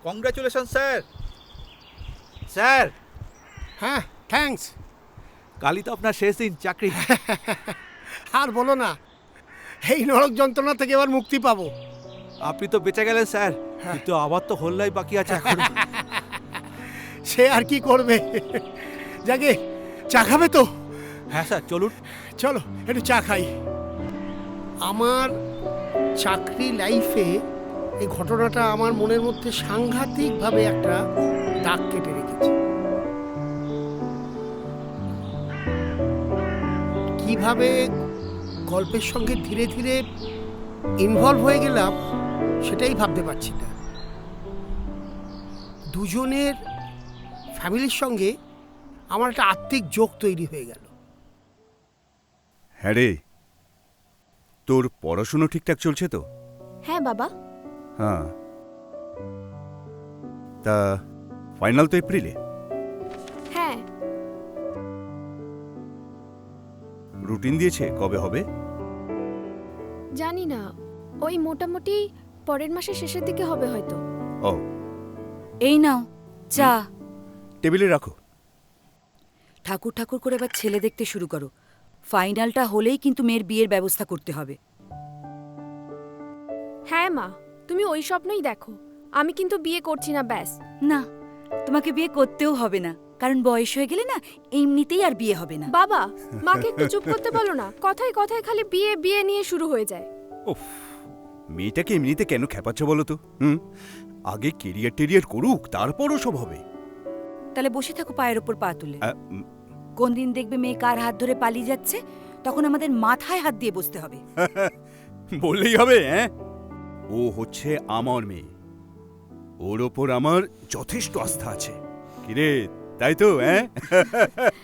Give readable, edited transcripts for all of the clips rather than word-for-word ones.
Congratulation sir. Sir. হ্যাঁ, thanks. কালই তো আপনার শেষ দিন চাকরি। আর বলো না, এই নরক যন্ত্রণা থেকে এবার মুক্তি পাবো। আপনি তো বেঁচে গেলেন স্যার, কিন্তু আবার তো হল্লাই বাকি আছে এখন। সে আর কি করবে, যাকে চা খাবে তো? হ্যাঁ স্যার, চলুন। চলো একটু চা খাই। আমার চাকরি লাইফে এই ঘটনাটা আমার মনের মধ্যে সাংঘাতিকভাবে একটা দাগ কেটে রেখেছে। কিভাবে গল্পের সঙ্গে ধীরে ধীরে ইনভলভ হয়ে গেলাম সেটাই ভাবতে পারছি না। দুজনের ফ্যামিলির সঙ্গে আমার একটা আত্মিক যোগ তৈরি হয়ে গেল। হ্যাঁ রে, তোর পড়াশুনো ঠিকঠাক চলছে তো? হ্যাঁ বাবা। হ্যাঁ, তা ফাইনাল তো এপ্রিলে। হ্যাঁ। রুটিন দিয়েছে কবে হবে? জানি না, ওই মোটামুটি পরের মাসের শেষের দিকে হবে হয়তো। ও, এই নাও চা। টেবিলে রাখো। ঠাকুর ঠাকুর করে এবার ছেলে দেখতে শুরু করো। ফাইনালটা হলেই কিন্তু মেয়ের বিয়ের ব্যবস্থা করতে হবে। হ্যাঁ মা, তুমি ওই স্বপ্নই দেখো, আমি কিন্তু বিয়ে করছি না ব্যাস। না, তোমাকে বিয়ে করতেও হবে না, কারণ বয়স হয়ে গেলে না এমনিতেই আর বিয়ে হবে না। বাবা, মাকে একটু চুপ করতে বলো না, কথায় কথায় খালি বিয়ে বিয়ে নিয়ে শুরু হয়ে যায়। ওফ, মেয়েটাকে এমনিতে কেন খেপাচ্ছ বলো তো? আগে কেরিয়ার টেরিয়ার করুক, তারপরও সব হবে। তাহলে বসে থাকো পায়ের ওপর পা তুলে। উম, কোন দিন দেখবে মেয়ে কার হাত ধরে পালিয়ে যাচ্ছে, তখন আমাদের মাথায় হাত দিয়ে বসতে হবে। বললেই হবে? হ্যাঁ, ও হচ্ছে আমার মেয়ে, ওর ওপর আমার যথেষ্ট আস্থা আছে। কিরে, তাই তো? হ্যাঁ,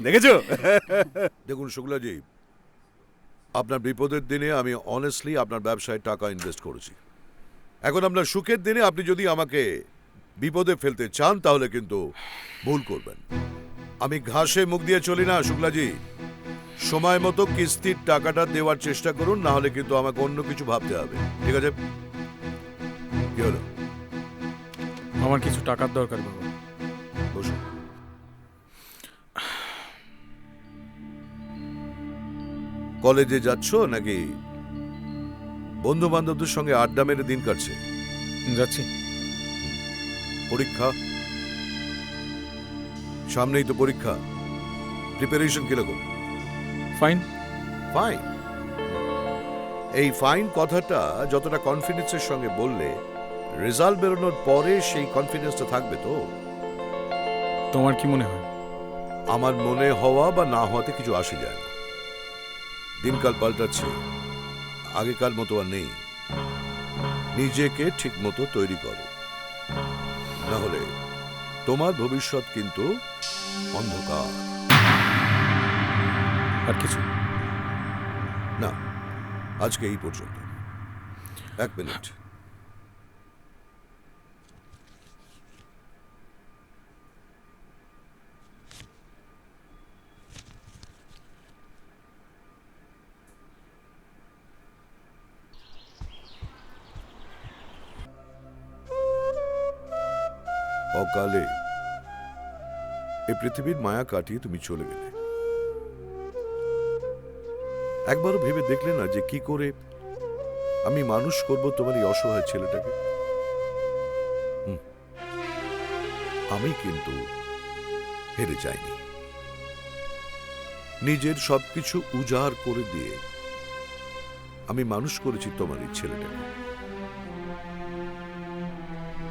দেখেছো? দেখুন শুক্লাজি, আপনার বিপদের দিনে আমি অনেস্টলি আপনার ব্যবসায় টাকা ইনভেস্ট করেছি। এখন আপনার সুখের দিনে আপনি যদি আমাকে বিপদে ফেলতে চান তাহলে কিন্তু ভুল করবেন। আমি ঘাসে মুখ দিয়ে চলি না শুক্লাজি। সময় মতো কিস্তির টাকাটা দেওয়ার চেষ্টা করুন, না হলে কিন্তু আমাকে অন্য কিছু ভাবতে হবে। ঠিক আছে? কি হলো? আমার কিছু টাকার দরকার বাবা। বসুন। কলেজে যাচ্ছ নাকি বন্ধু বান্ধবদের সঙ্গে আড্ডা মেরে দিন কাটছে? যাচ্ছি। পরীক্ষা সামনেই তো, পরীক্ষা প্রিপারেশন কিরকম? ফাইন। ফাইন। এই ফাইন কথাটা যতটা কনফিডেন্সের সঙ্গে বললে, রেজাল্ট বেরোনোর পরে সেই কনফিডেন্সটা থাকবে তো? তোমার কি মনে হয়? আমার মনে হওয়া বা না হওয়াতে কিছু আসে যায় না। দিনকাল পাল্টাচ্ছে, আগেকার মতো আর নেই। নিজেকে ঠিক মতো তৈরি করো, না হলে তোমার ভবিষ্যৎ কিন্তু অন্ধকার। আর কিছু না, আজকে এই পর্যন্ত। এক মিনিট। অকালে এই পৃথিবীর মায়া কাটিয়ে তুমি চলে গেলে। একবারও ভেবে দেখলে না যে কি করে আমি মানুষ করব তোমার এই অসহায় ছেলেটাকে? আমি কিন্তু হেরে যাইনি। নিজের সবকিছু উজাড় করে দিয়ে আমি মানুষ করেছি তোমার এই ছেলেটাকে।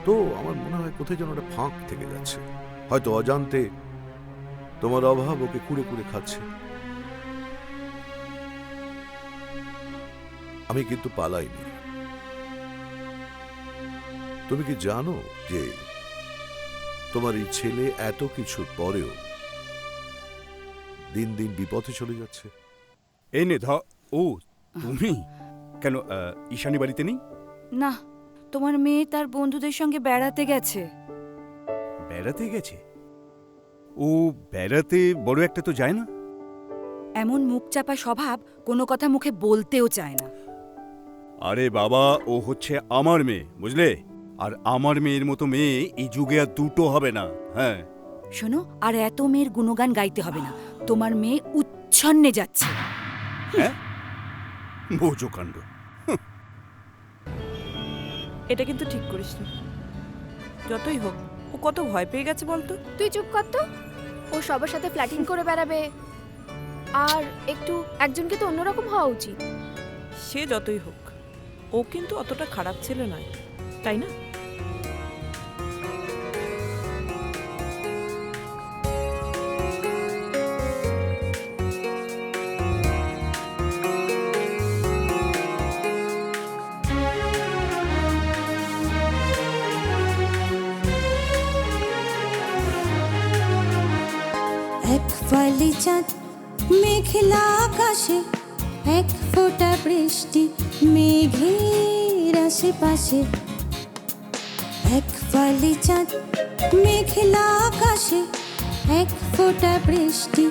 তো আমার মনে হয় কোথায় যেন একটা ফাঁক থেকে যাচ্ছে। হয়তো অজান্তে তোমার অভাব ওকে কুড়ে কুড়ে খাচ্ছে। আমি কিন্তু পালাইনি। তুমি কি জানো যে তোমার এই ছেলে এত কিছুর পরেও দিন দিন বিপথে চলে যাচ্ছে? এই নে ও তুমি কেন ঈশানী বাড়িতে নেই? না, তোমার মেয়ে তার বন্ধুদের সঙ্গে বেড়াতে গেছে। বেড়াতে গেছে? ও বেড়াতে বড় একটা তো যায় না। এমন মুখ চাপা স্বভাব, কোনো কথা মুখে বলতেও চায় না। আরে বাবা, ও হচ্ছে আমার মেয়ে, বুঝলে? আর আমার মেয়ের মতো মেয়ে এই যুগে আর দুটো হবে না। হ্যাঁ, শোনো, আর এত মেয়ের গুণগান গাইতে হবে না। তোমার মেয়ে উচ্ছন্নে যাচ্ছে। হ্যাঁ, বোঝো কাণ্ড। এটা কিন্তু ঠিক করিস না। যতই হোক, ও কত ভয় পেয়ে গেছে বলতো। তুই চুপ কর তো। ও সবার সাথে ফ্ল্যাটিং করে বেড়াবে, আর একটু একজনকে তো অন্যরকম হওয়া উচিত। সে যতই হোক, ও কিন্তু অতটা খারাপ ছেলে নয়, তাই না? এক ফালি চাঁদ মেঘলা আকাশে, এক ফোঁটা বৃষ্টি মেঘের আশেপাশে। এক ফালি চাঁদ মেঘলা আকাশে, এক ফোঁটা বৃষ্টি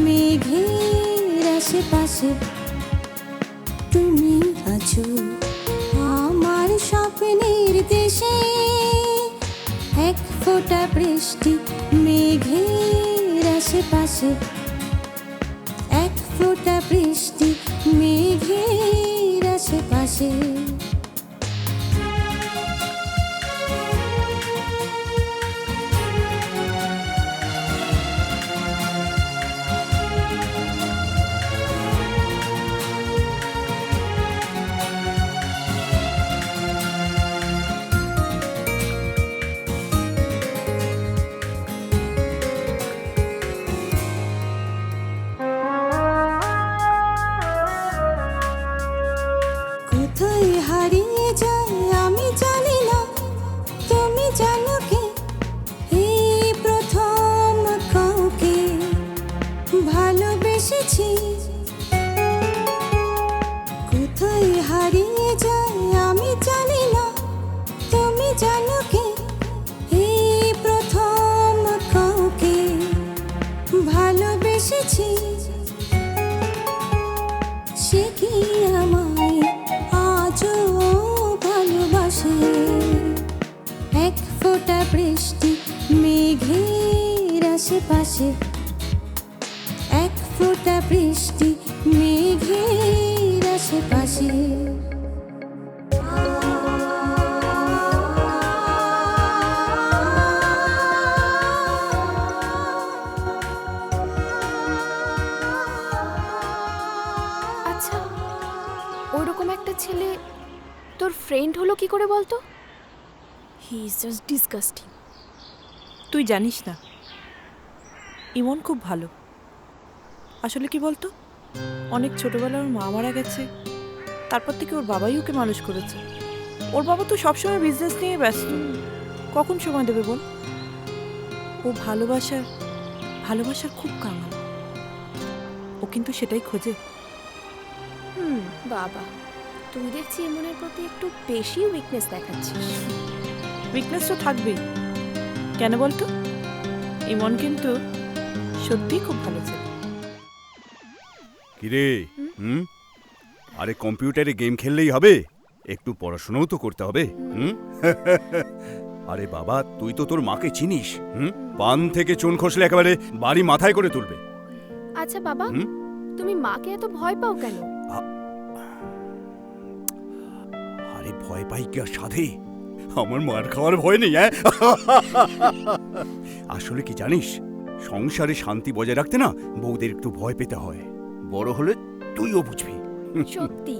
মেঘের আশেপাশে। তুমি আছো আমার স্বপ্নের দেশে, এক ফোঁটা বৃষ্টি মেঘের আশেপাশে। এক ফোঁটা বৃষ্টি মেঘের আশেপাশে। কোথায় হারিয়ে যায় আমি জানি না, তুমি জানো কি? এই প্রথম কাউকে ভালোবেসেছি। কোথায় হারিয়ে যায় আমি জানি না, তুমি জানো কি? এই প্রথম কাউকে ভালোবেসেছি। সে কি আমায় আজও ভালোবাসে? এক ফোঁটা বৃষ্টি মেঘের আশেপাশে, এক ফোঁটা বৃষ্টি মেঘের আশেপাশে। আচ্ছা, ওরকম একটা ছেলে তোর ফ্রেন্ড হলো কি করে বলতো? He is just disgusting. তুই জানিস না, ইমন খুব ভালো। আসলে কি বলতো, অনেক ছোটবেলায় ওর মা মারা গেছে, তারপর থেকে ওর বাবাই ওকে মানুষ করেছে। ওর বাবা তো সবসময় বিজনেস নিয়ে ব্যস্ত, কখন সময় দেবে বল? ও ভালোবাসার খুব কাঙাল। ও কিন্তু সেটাই খোঁজে। বাবা, তুই দেখছি এমনের প্রতি একটু বেশি উইকনেস দেখাচ্ছিস। উইকনেস তো থাকবেই, কেন বলতো? ইমন কিন্তু সত্যিই খুব ভালো ছেলে। কিরে, আরে কম্পিউটারে গেম খেললেই হবে? একটু পড়াশোনাও তো করতে হবে। আরে বাবা, তুই তো তোর মাকে চিনিস। পান থেকে চুন খসলে একেবারে বাড়ি মাথায় করে তুলবে। আচ্ছা বাবা, তুমি মাকে এত ভয় পাও কেন? আরে ভয় পাই কি আর সাধে? আমার মার খাওয়ার ভয় নেই। আসলে কি জানিস, সংসারে শান্তি বজায় রাখতে না বউদের একটু ভয় পেতে হয়। বড় হলে তুইও বুঝবি। সত্যি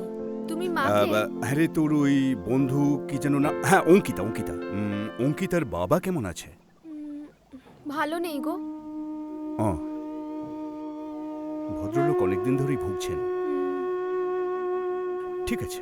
তুমি মাকে? আরে তোর ওই বন্ধু কি যেন না, হ্যাঁ অঙ্কিতা। অঙ্কিতার বাবা কেমন আছে? ভালো নেই গো। ভদ্রলোক অনেকদিন ধরেই ভুগছেন। ঠিক আছে।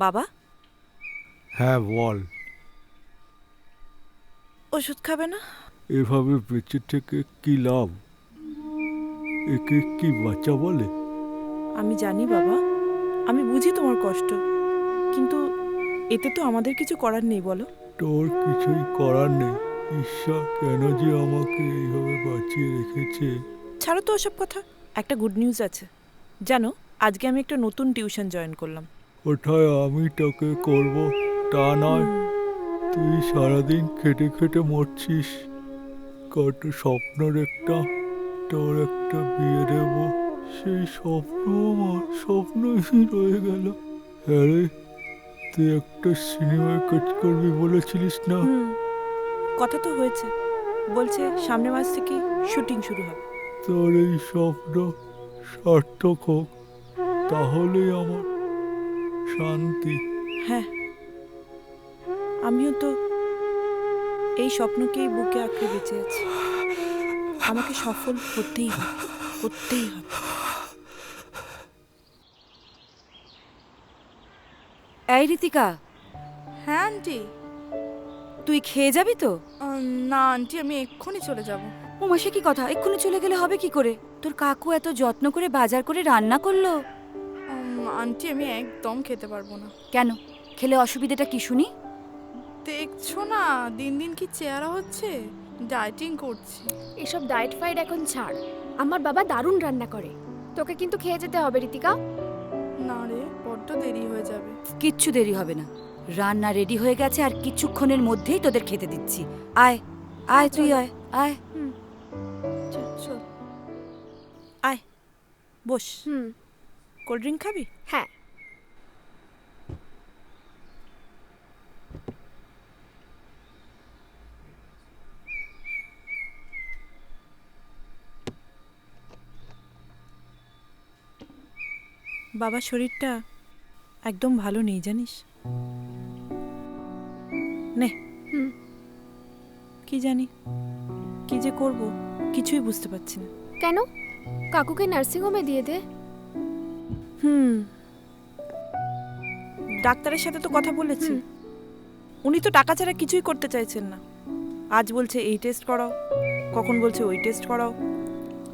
বাবা, হ্যাঁ বল। ওষুধ খাবে না? এভাবে বেঁচে থেকে কি লাভ? একে কি বাচ্চা বলে? আমি জানি বাবা, আমি বুঝি তোমার কষ্ট, কিন্তু এতে তো আমাদের কিছু করার নেই বলো। তোর কিছুই করার নেই। ঈশ্বর কেন যে আমাকে এইভাবে বাঁচিয়ে রেখেছে। ছাড়ো তো ওসব কথা। একটা গুড নিউজ আছে জানো, আজকে আমি একটা নতুন টিউশন জয়েন করলাম। কোথায় আমি তোকে করব তা নয়, তুই সারাদিন খেটে খেটে মরছিস। কত স্বপ্নের একটা, তোর একটা বিয়ে দেব, সেই স্বপ্ন আমার স্বপ্নই রয়ে গেল। আরে তুই একটা সিনেমায় কাজ করবি বলেছিলিস না? কথা তো হয়েছে, বলছে সামনের মাস থেকে শুটিং শুরু হবে। তোর এই স্বপ্ন সার্থক হোক, তাহলেই আমার শান্তি। হ্যাঁ, আমিও তো এই স্বপ্নকেই বুকে আঁকড়ে বেঁচে আছি। আমাকে সফল হতেই হবে, হতেই হবে। এই ঋতিকা, হ্যাঁ আন্টি। তুই খেয়ে যাবি তো? না আন্টি, আমি এক্ষুনি চলে যাব। ও মাসে কি কথা, এক্ষুনি চলে গেলে হবে কি করে? তোর কাকু এত যত্ন করে বাজার করে রান্না করলো। আন্টি আমি একদম খেতে পারবো না। কেন? খেলে অসুবিধাটা কি শুনি? দেখছো না দিন দিন কি চেহারা হচ্ছে, ডায়েটিং করছি। এসব ডায়েট ফাইট এখন ছাড়, আমার বাবা দারুণ রান্না করে। তোকে কিন্তু খেয়ে যেতে হবে ঋতিকা। না রে, বড্ড দেরি হয়ে যাবে। কিচ্ছু দেরি হবে না, রান্না রেডি হয়ে গেছে আর কিছুক্ষণের মধ্যেই তোদের খেতে দিচ্ছি। আয় আয়, তুই আয় আয়। চল। আয় বস। হুম। কোল্ড ড্রিঙ্ক খাবি? হ্যাঁ। বাবার শরীরটা একদম ভালো নেই জানিস। নে। কি জানি কি যে করব, কিছুই বুঝতে পারছি না। কেন? কাকুকে নার্সিংহোমে দিয়ে দে। ডাক্তারের সাথে তো কথা বলেছি, উনি তো টাকা ছাড়া কিছুই করতে চাইছেন না। আজ বলছে এই টেস্ট করাও, কখন বলছে ওই টেস্ট করাও,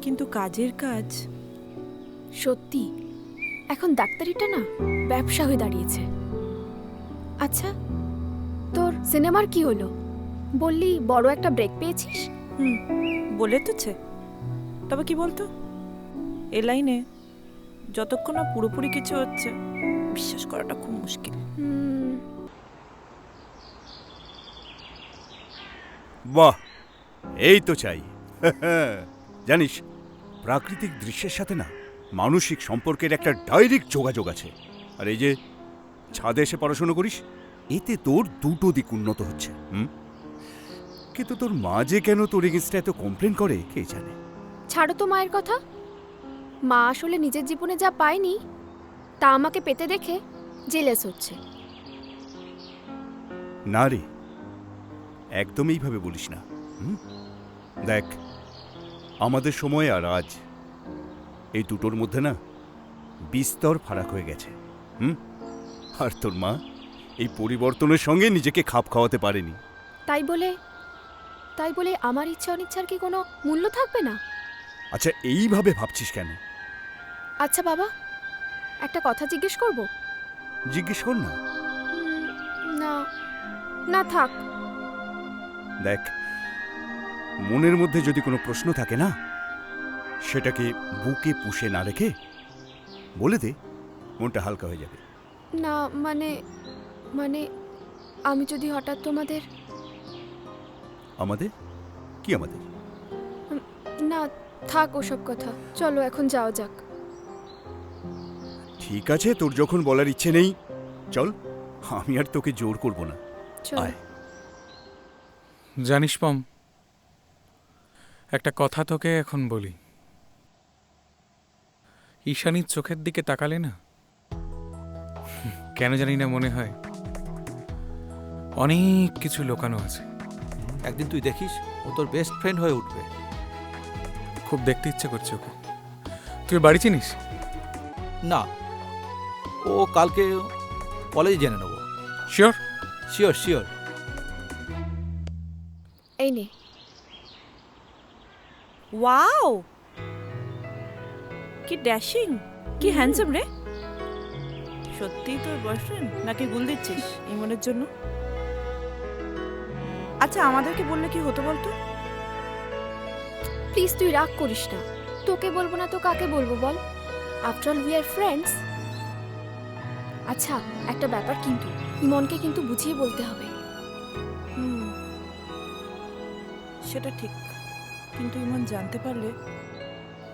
কিন্তু কাজের কাজ। সত্যি এখন ডাক্তারিটা না ব্যবসা হয়ে দাঁড়িয়েছে। আচ্ছা, তোর সিনেমার কি হলো? বললি বড় একটা ব্রেক পেয়েছিস। বলে তোছে, তবে কি বলতো, এ লাইনে যতক্ষণ না পুরোপুরি কিছু হচ্ছে বিশ্বাস করাটা খুব মুশকিল। বাহ, এই তো চাই। জানিস, প্রাকৃতিক দৃশ্যের সাথে না মানসিক সম্পর্কের একটা ডাইরেক্ট যোগাযোগ আছে। আর এই যে ছাদে এসে পড়াশোনা করিস, এতে তোর দুটো দিক উন্নত হচ্ছে। কিন্তু তোর মা যে কেন তোর এগেন্স্টে এত কমপ্লেন করে কে জানে। ছাড়ো তো মায়ের কথা। মা আসলে নিজের জীবনে যা পায়নি তা আমাকে পেতে দেখে জেলাস হচ্ছে। না রে, একদম এইভাবে বলিস না। দেখ, আমাদের সময় আর আজ এই দুটোর মধ্যে না বিস্তর ফারাক হয়ে গেছে। আর তোর মা এই পরিবর্তনের সঙ্গে নিজেকে খাপ খাওয়াতে পারেনি। তাই বলে আমার ইচ্ছা অনিচ্ছার কি কোনো মূল্য থাকবে না? আচ্ছা, এইভাবে ভাবছিস কেন? আচ্ছা বাবা, একটা কথা জিজ্ঞেস করব? জিজ্ঞেস কর না। না না থাক। দেখ, মনের মধ্যে যদি কোনো প্রশ্ন থাকে না, সেটাকে বুকে পুষে না রেখে বলে দে, মনটা হালকা হয়ে যাবে। না মানে আমি যদি হঠাৎ তোমাদের আমাদের কি আমাদের? না থাক ওসব কথা, চলো এখন যাওয়া যাক। ঠিক আছে, তোর যখন বলার ইচ্ছে নেই চল, আমি আর তোকে জোর করব না। আয়। জানিস পম, একটা কথা তোকে এখন বলি। ঈশানীর চোখের দিকে তাকালে না, কেন জানি না মনে হয় অনেক কিছু লুকানো আছে। একদিন তুই দেখিস ও তোর বেস্ট ফ্রেন্ড হয়ে উঠবে। খুব দেখতে ইচ্ছে করছে ওকে। তুই বাড়ি চিনিস? না, ও কালকে কলেজে জেনে নেব। শিওর? Sure sure. এই নে। ওয়াও, কি ড্যাশিং, কি হ্যান্ডসাম রে। সত্যিই তোর বয়ফ্রেন্ড নাকি গুল দিচ্ছিস ইমনের জন্য? আচ্ছা আমাদেরকে বললে কি হতো বলতো? প্লিজ তুই রাগ করিস না। তোকে বলবো না তো কাকে বলবো বল? After all we are friends. আচ্ছা একটা ব্যাপার, কিন্তু ইমনকে কিন্তু বুঝিয়ে বলতে হবে। হুম, সেটা ঠিক, কিন্তু ইমন জানতে পারলে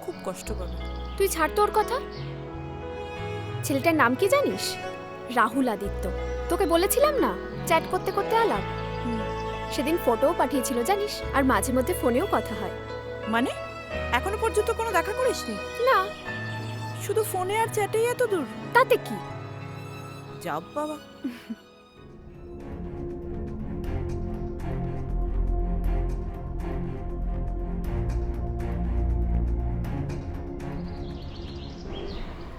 খুব কষ্ট পাবে। তুই ছাড় তোর কথা। ছেলেটার নাম কি জানিস? রাহুল আদিত্য। তোকে বলেছিলাম না চ্যাট করতে করতে আলাপ। সেদিন ফটোও পাঠিয়েছিল জানিস, আর মাঝে মধ্যে ফোনেও কথা হয়। মানে এখনো পর্যন্ত কোনো দেখা করিসনি? না, শুধু ফোনে আর চ্যাটেই এত দূর? তাতে কি? যাব বাবা।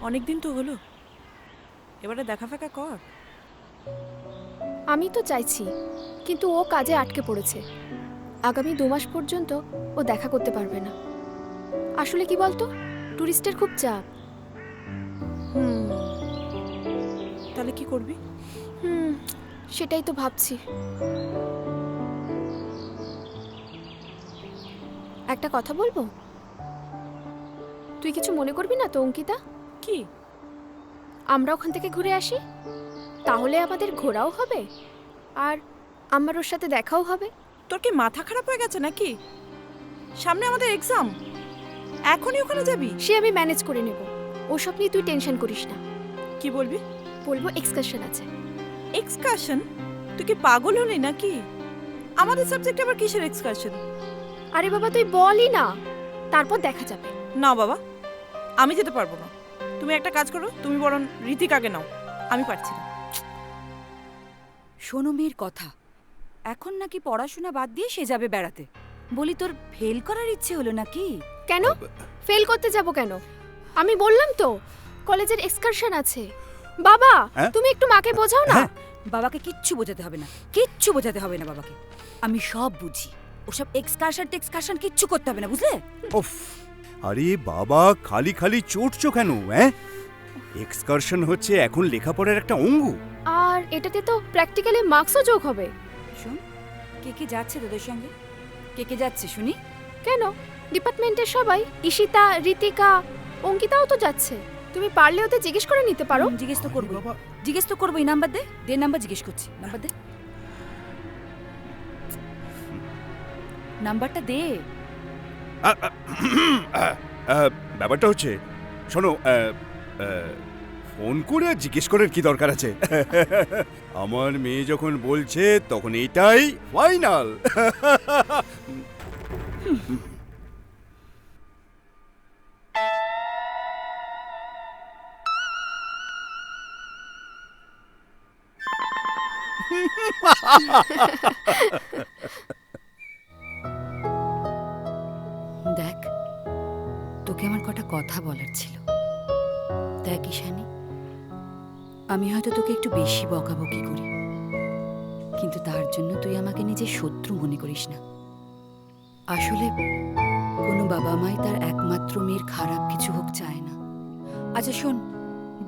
অনেকদিন তো হলো, এবারে দেখা ফেকা কর। আমি তো চাইছি, কিন্তু ও কাজে আটকে পড়েছে। আগামী 2 মাস পর্যন্ত ও দেখা করতে পারবে না। আসলে কি বলতো, টুরিস্টের খুব চাপ। তাহলে কি করবি? সেটাই তো ভাবছি। একটা কথা বলবো? তুই কিছু মনে করবি না তো অঙ্কিতা? কি? আমরা ওখান থেকে ঘুরে আসি, তাহলে আমাদের ঘোরাও হবে আর আমার ওর সাথে দেখাও হবে। তোর কি মাথা খারাপ হয়ে গেছে নাকি? সামনে আমাদের এক্সাম, এখনই ওখানে যাবি? সে আমি ম্যানেজ করে নেব, ওসব নিয়ে তুই টেনশন করিস না। কি বলবি? বলবো এক্সকারশন আছে। এক্সকারশন? তুই কি পাগল হলি নাকি? আমাদের সাবজেক্ট আবার কিসের এক্সকারশন? আরে বাবা তুই বলই না, তারপর দেখা যাবে। না বাবা, আমি যেতে পারবো না। তুমি একটা কাজ করো, তুমি বরং ঋতিকাকে নাও, আমি পারছি না। শোনো মেয়ের কথা, এখন নাকি পড়াশোনা বাদ দিয়ে সে যাবে বেড়াতে। বলি তোর ফেল করার ইচ্ছে হলো নাকি? কেন ফেল করতে যাব কেন? আমি বললাম তো কলেজের এক্সকারশন আছে। বাবা তুমি একটু মাকে বোঝাও না। বাবাকে কিচ্ছু বোঝাতে হবে না, কিচ্ছু বোঝাতে হবে না বাবাকে। আমি সব বুঝি, ওসব এক্সকারশন কিচ্ছু করতে হবে না, বুঝলে? উফ, আরে বাবা খালি খালি চটছো কেন? এক্সকারশন হচ্ছে এখন লেখাপড়ার একটা অঙ্গ। আর এটাতে তো প্র্যাকটিক্যালি মার্কসও যোগ হবে। শোন, কে কে যাচ্ছে তোদের সঙ্গে? কে কে যাচ্ছে শুনি? কেন, ডিপার্টমেন্টের সবাই। ঈশিতা, ঋতিকা, অঙ্কিতাও তো যাচ্ছে। তুমি পারলে ওদের জিজ্ঞেস করে নিতে পারো। জিজ্ঞেস তো করবো, জিজ্ঞেস তো করবোই। নাম্বার দে, দে নাম্বার, জিজ্ঞেস করছি। নাম্বার দে, নাম্বারটা দে। ব্যাপারটা হচ্ছে শোনো, ফোন করে জিজ্ঞেস করার কি দরকার আছে? আমার মেয়ে যখন বলছে তখন এটাই ফাইনাল। দেখ, তোকে আমার কটা কথা বলার ছিল। দেখ ঈশানী, আমি হয়তো তোকে একটু বেশি বকাবকি করি, কিন্তু তার জন্য তুই আমাকে নিজের শত্রু মনে করিস না। আসলে কোনো বাবা মাই তার একমাত্র মেয়ের খারাপ কিছু হোক চায় না। আচ্ছা শোন,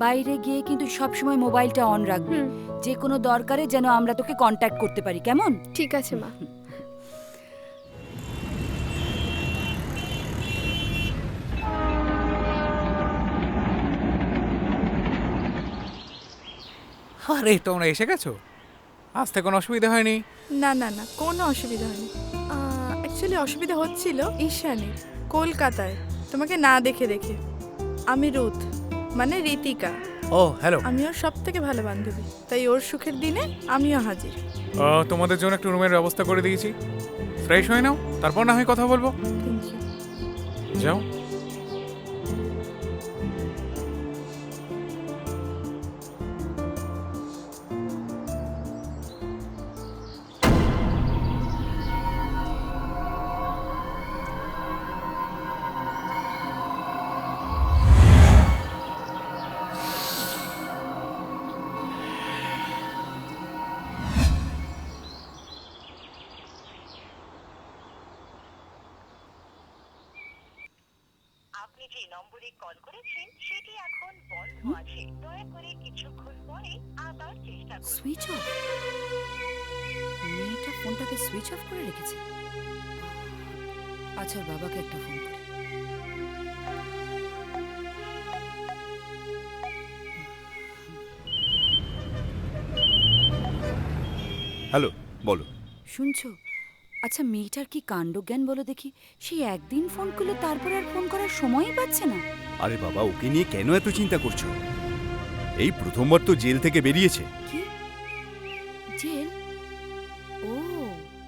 বাইরে গিয়ে কিন্তু সবসময় মোবাইলটা অন রাখবি, যে কোনো দরকারে যেন আমরা তোকে কন্ট্যাক্ট করতে পারি, কেমন? ঠিক আছে মা। আরে তোমরা এসে গেছো? আসতে কোনো অসুবিধা হয়নি? না না না, কোনো অসুবিধা হয়নি। অ্যাকচুয়ালি অসুবিধা হচ্ছিল ঈশানীর, কলকাতায় তোমাকে না দেখে দেখে। আমি রুথ, মানে ঋতিকা। ও হ্যালো। আমি ওর সব থেকে ভালো বান্ধবী, তাই ওর সুখের দিনে আমিও হাজির। তোমাদের জন্য একটু রুমের ব্যবস্থা করে দিয়েছি, ফ্রেশ হয়ে নাও, তারপর না হয় কথা বলবো। Thank you. যাও। যে নম্বরে কল করেছেন সেটি এখন বন্ধ আছে। দয়া করে কিছুক্ষণ পরে আবার চেষ্টা করুন। Switch off? মেয়েটা ফোনটাকে সুইচ অফ করে রেখেছে। আচ্ছা, ওর বাবাকে একটা ফোন করি। হ্যালো, বলো। শুনছো? আচ্ছা, মেয়েটার কি কাণ্ডজ্ঞান বলো দেখি। সে একদিন ফোন করলে তারপর আর ফোন করার সময়ই পাচ্ছে না। আরে বাবা, ওকে নিয়ে কেন এত চিন্তা করছো? এই প্রথমবার তো জেল থেকে বেরিয়েছে। কি? জেল? ও,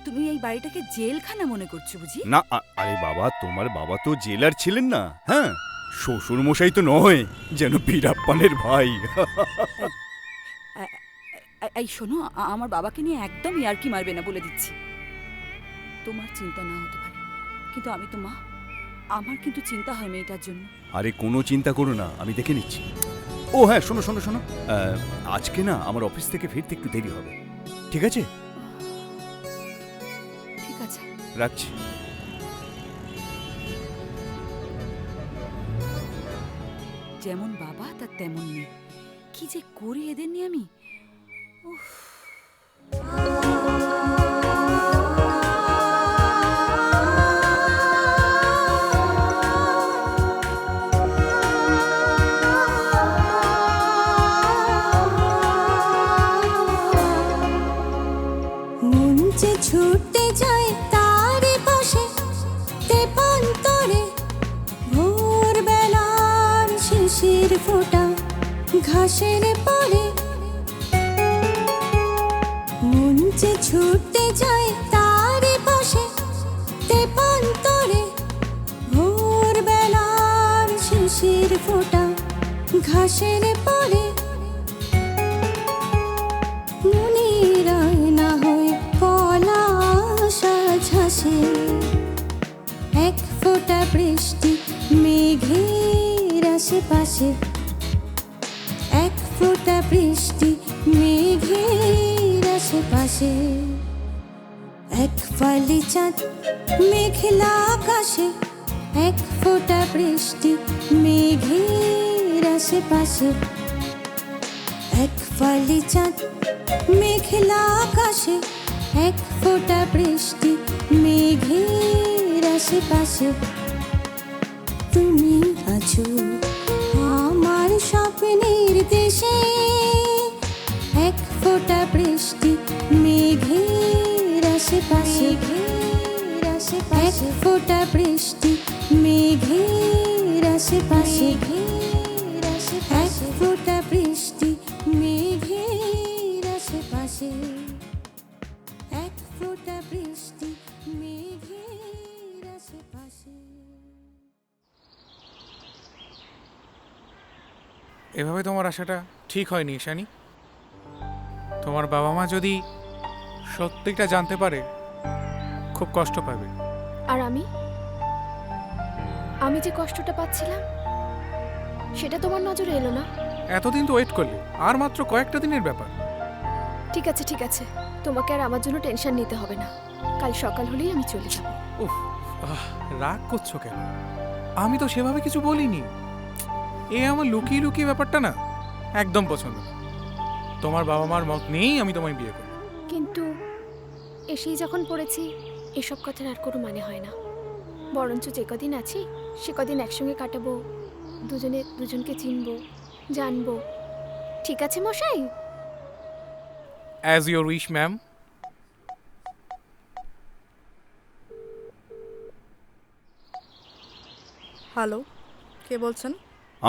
তুমি এই বাড়িটাকে জেলখানা মনে করছো বুঝি? না, আরে বাবা, তোমার বাবা তো জেলার ছিলেন না। হ্যাঁ, শ্বশুর মশাই তো নয়, যেন বীরাপ্পানের ভাই। এই শোনো, আমার বাবাকে নিয়ে একদম ইয়ার্কি মারবে না বলে দিচ্ছি। তোমার চিন্তা না হতে পারে, কিন্তু আমি তো মা, আমার কিন্তু চিন্তা হয় মেয়েটার জন্য। আরে কোনো চিন্তা করো না, আমি দেখে নিচ্ছি। ও হ্যাঁ, শোনো শোনো শোনো, আজকে না আমার অফিস থেকে ফিরতে একটু দেরি হবে, ঠিক আছে? ঠিক আছে, রাখছি। যেমন বাবা তার তেমন মেয়ে। কি যে করি এদের নিয়ে আমি। উফ। মন যে ছুটে যায় তারে পাশে, তেপান্তরে ভোরবেলার শিশির ফোঁটা ঘাসের পরে। মন যে ছুটে যায় তারে পাশে, তেপান্তরে ভোরবেলার শিশির ফোঁটা ঘাসের পরে। মনের আয়না হয়ে পলাশ আজ হাসে, এক ফোঁটা বৃষ্টি মেঘের আশেপাশে, এক ফোঁটা বৃষ্টি মেঘের আশেপাশে। এক ফালি চাঁদ মেঘলা আকাশে, এক ফোঁটা বৃষ্টি মেঘের আশেপাশে। এক ফালি চাঁদ মেঘলা আকাশে, এক ফোঁটা বৃষ্টি মেঘের আশেপাশে। তুমি আছো আমার স্বপ্নের দেশে, এক ফোঁটা বৃষ্টি মেঘের আশেপাশে, এক ফোঁটা বৃষ্টি মেঘের আশেপাশে, এক ফোঁটা বৃষ্টি মেঘের আশেপাশে, এক ফোঁটা বৃষ্টি মেঘের আশেপাশে। এভাবে তোমার আশাটা ঠিক হয়নি ঈশানী। তোমার বাবা মা যদি সত্যিটা জানতে পারে, খুব কষ্ট পাবে। আর আমি যে কষ্টটা পাচ্ছিলাম সেটা তোমার নজরে এলো না? এতদিন তো ওয়েট করলে, আর মাত্র কয়েকটা দিনের ব্যাপার। ঠিক আছে ঠিক আছে, তোমাকে আর আমার জন্য টেনশন নিতে হবে না। কাল সকাল হলেই আমি চলে যাব। উফ, রাগ করছো কেন? আমি তো সেভাবে কিছু বলিনি। এ আমার লুকিয়ে লুকিয়ে ব্যাপারটা না একদম পছন্দ না। তোমার বাবা মার মত নেই আমি তোমায় বিয়ে করব। কিন্তু এসেই যখন পড়েছি, এসব কথার আর কোনো মানে হয় না। বরঞ্চ যে কদিন আছি সে কদিন একসঙ্গে কাটাবো, দুজনে দুজনকে চিনবো, জানবো। ঠিক আছে মশাই? As your wish ma'am. Hello, কে বলছেন?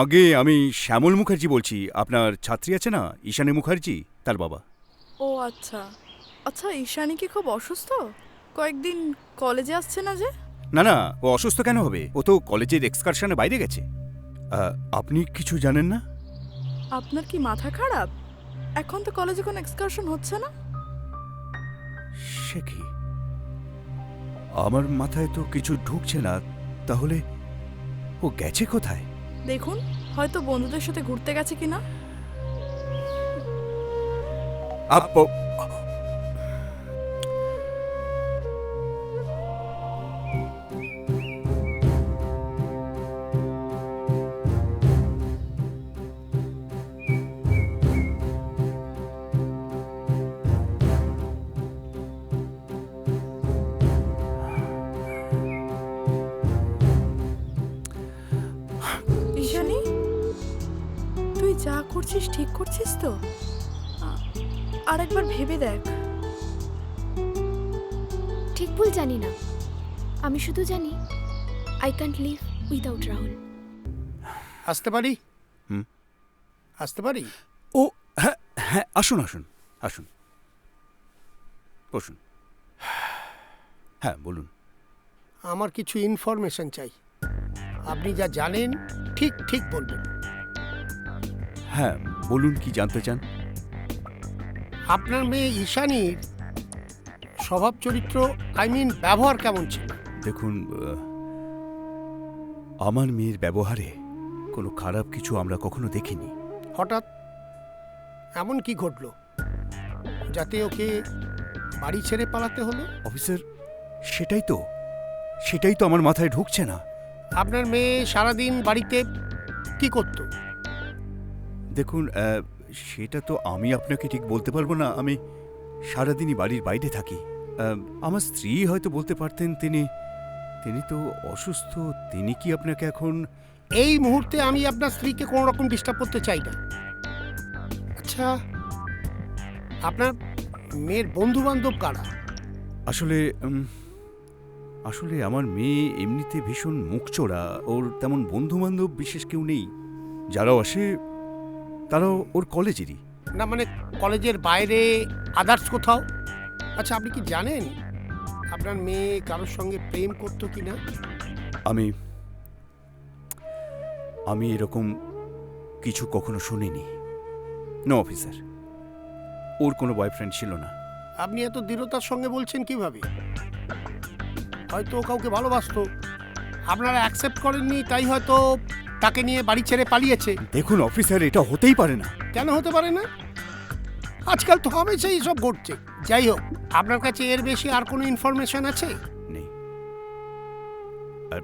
আগে আমি শ্যামল মুখার্জি বলছি। আপনার ছাত্রী আছে না, ঈশানী মুখার্জি, তার বাবা। ও আচ্ছা আচ্ছা, ঈশানী কি খুব অসুস্থ? কয়েকদিন কলেজে আসছে না যে? না না, ও অসুস্থ কেন হবে? ও তো কলেজের এক্সকারশনে বাইরে গেছে। আপনি কিছু জানেন না? আপনার কি মাথা খারাপ? এখন তো কলেজে কোনো এক্সকারশন হচ্ছে না। সে কি, আমার মাথায় তো কিছু ঢুকছে না। তাহলে ও গেছে কোথায়? দেখুন, হয়তো বন্ধুদের সাথে ঘুরতে গেছে কিনা। ঈশানী, তুই যা করছিস ঠিক করছিস তো? আরেকবার ভেবে দেখ। ঠিক ভুল জানি না, আমি শুধু জানি I can't live without Rahul. আসতে পারি? হুম। আসতে পারি? ও হ্যাঁ হ্যাঁ, আসুন আসুন আসুন, বসুন। হ্যাঁ বলুন। আমার কিছু ইনফরমেশন চাই। আপনি যা জানেন ঠিক ঠিক বলবেন। হ্যাঁ বলুন, কি জানতে চান? আপনার মেয়ে ঈশানীর স্বভাব চরিত্র, ব্যবহার কেমন ছিল? দেখুন, আমার মেয়ের ব্যবহারে কোনো খারাপ কিছু আমরা কখনো দেখিনি। হঠাৎ এমন কি ঘটলো যাতে ওকে বাড়ি ছেড়ে পালাতে হলো? অফিসার, সেটাই তো আমার মাথায় ঢুকছে না। আপনার মেয়ে সারাদিন বাড়িতে কি করত? দেখুন, সেটা তো আমি আপনাকে ঠিক বলতে পারবো না। আমি সারাদিনই বাড়ির বাইরে থাকি। আমার স্ত্রী হয়তো বলতে পারতেন। তিনি তো অসুস্থ। তিনি কি আপনাকে এখন... এই মুহূর্তে আমি আপনার স্ত্রীকে কোনো রকম ডিস্টার্ব করতে চাই না। আচ্ছা, আপনার মেয়ের বন্ধু বান্ধব কারা? আসলে আমার মেয়ে এমনিতে ভীষণ মুখচোরা। ওর তেমন বন্ধু বান্ধব বিশেষ কেউ নেই। যারাও আসে তারাও ওর কলেজেরই। না মানে কলেজের বাইরে আদার্স কোথাও? আচ্ছা, আপনি কি জানেন আপনার মেয়ে কারোর সঙ্গে প্রেম করতো কিনা? আমি এরকম কিছু কখনো শুনিনি। নো অফিসার, ওর কোনো বয়ফ্রেন্ড ছিল না। আপনি এত দৃঢ়তার সঙ্গে বলছেন কিভাবে? হয়তো ও কাউকে ভালোবাসতো, আপনারা অ্যাকসেপ্ট করেননি, তাই হয়তো তাকে নিয়ে বাড়ি ছেড়ে পালিয়েছে। দেখুন অফিসার, এটা হতেই পারে না। কেন হতে পারে না? আজকাল তো হমেশাই সব ঘটছে। যাই হোক, আপনার কাছে এর বেশি আর কোনো ইনফরমেশন আছে? নেই। আর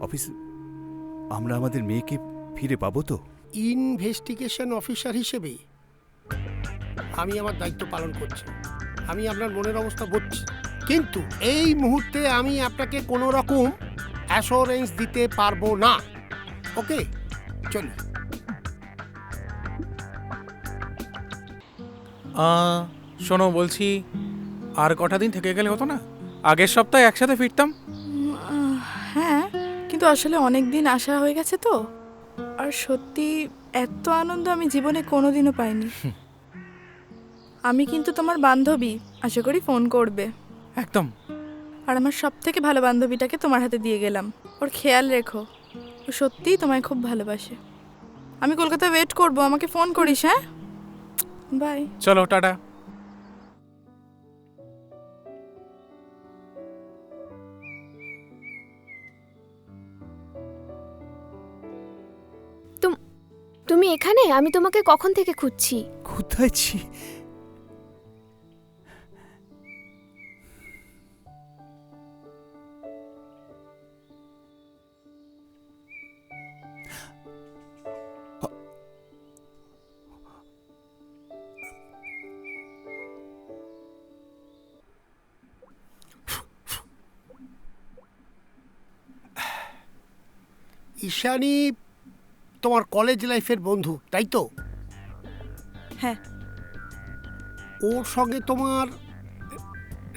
অফিসার, আমরা আমাদের মেয়েকে ফিরে পাবো তো? ইনভেস্টিগেশন অফিসার হিসেবে আমি আমার দায়িত্ব পালন করছি। আমি আপনার মনের অবস্থা বুঝছি, কিন্তু এই মুহূর্তে আমি আপনাকে কোনো রকম অ্যাসুরেন্স দিতে পারবো না। ওকে, চলি। শোনো, বলছি আর কটা দিন থেকে গেলে হতো না? আগের সপ্তাহে একসাথে ফিরতাম। হ্যাঁ, কিন্তু আসলে অনেক দিন আসা হয়ে গেছে তো। আর সত্যি এত আনন্দ আমি জীবনে কোনোদিনও পাইনি। আমি কিন্তু তোমার বান্ধবী, আশা করি ফোন করবে। একদম। আর আমার সব থেকে ভালো বান্ধবীটাকে তোমার হাতে দিয়ে গেলাম। ওর খেয়াল রেখো, ও সত্যিই তোমায় খুব ভালোবাসে। আমি কলকাতায় ওয়েট করব, আমাকে ফোন করিস। হ্যাঁ, বাই। চলো, টাটা। তুমি এখানে? আমি তোমাকে কখন থেকে খুঁজছি। কোথায় ঈশানী তোমার কলেজ লাইফের বন্ধু, তাই তো? হ্যাঁ। ওর সঙ্গে তোমার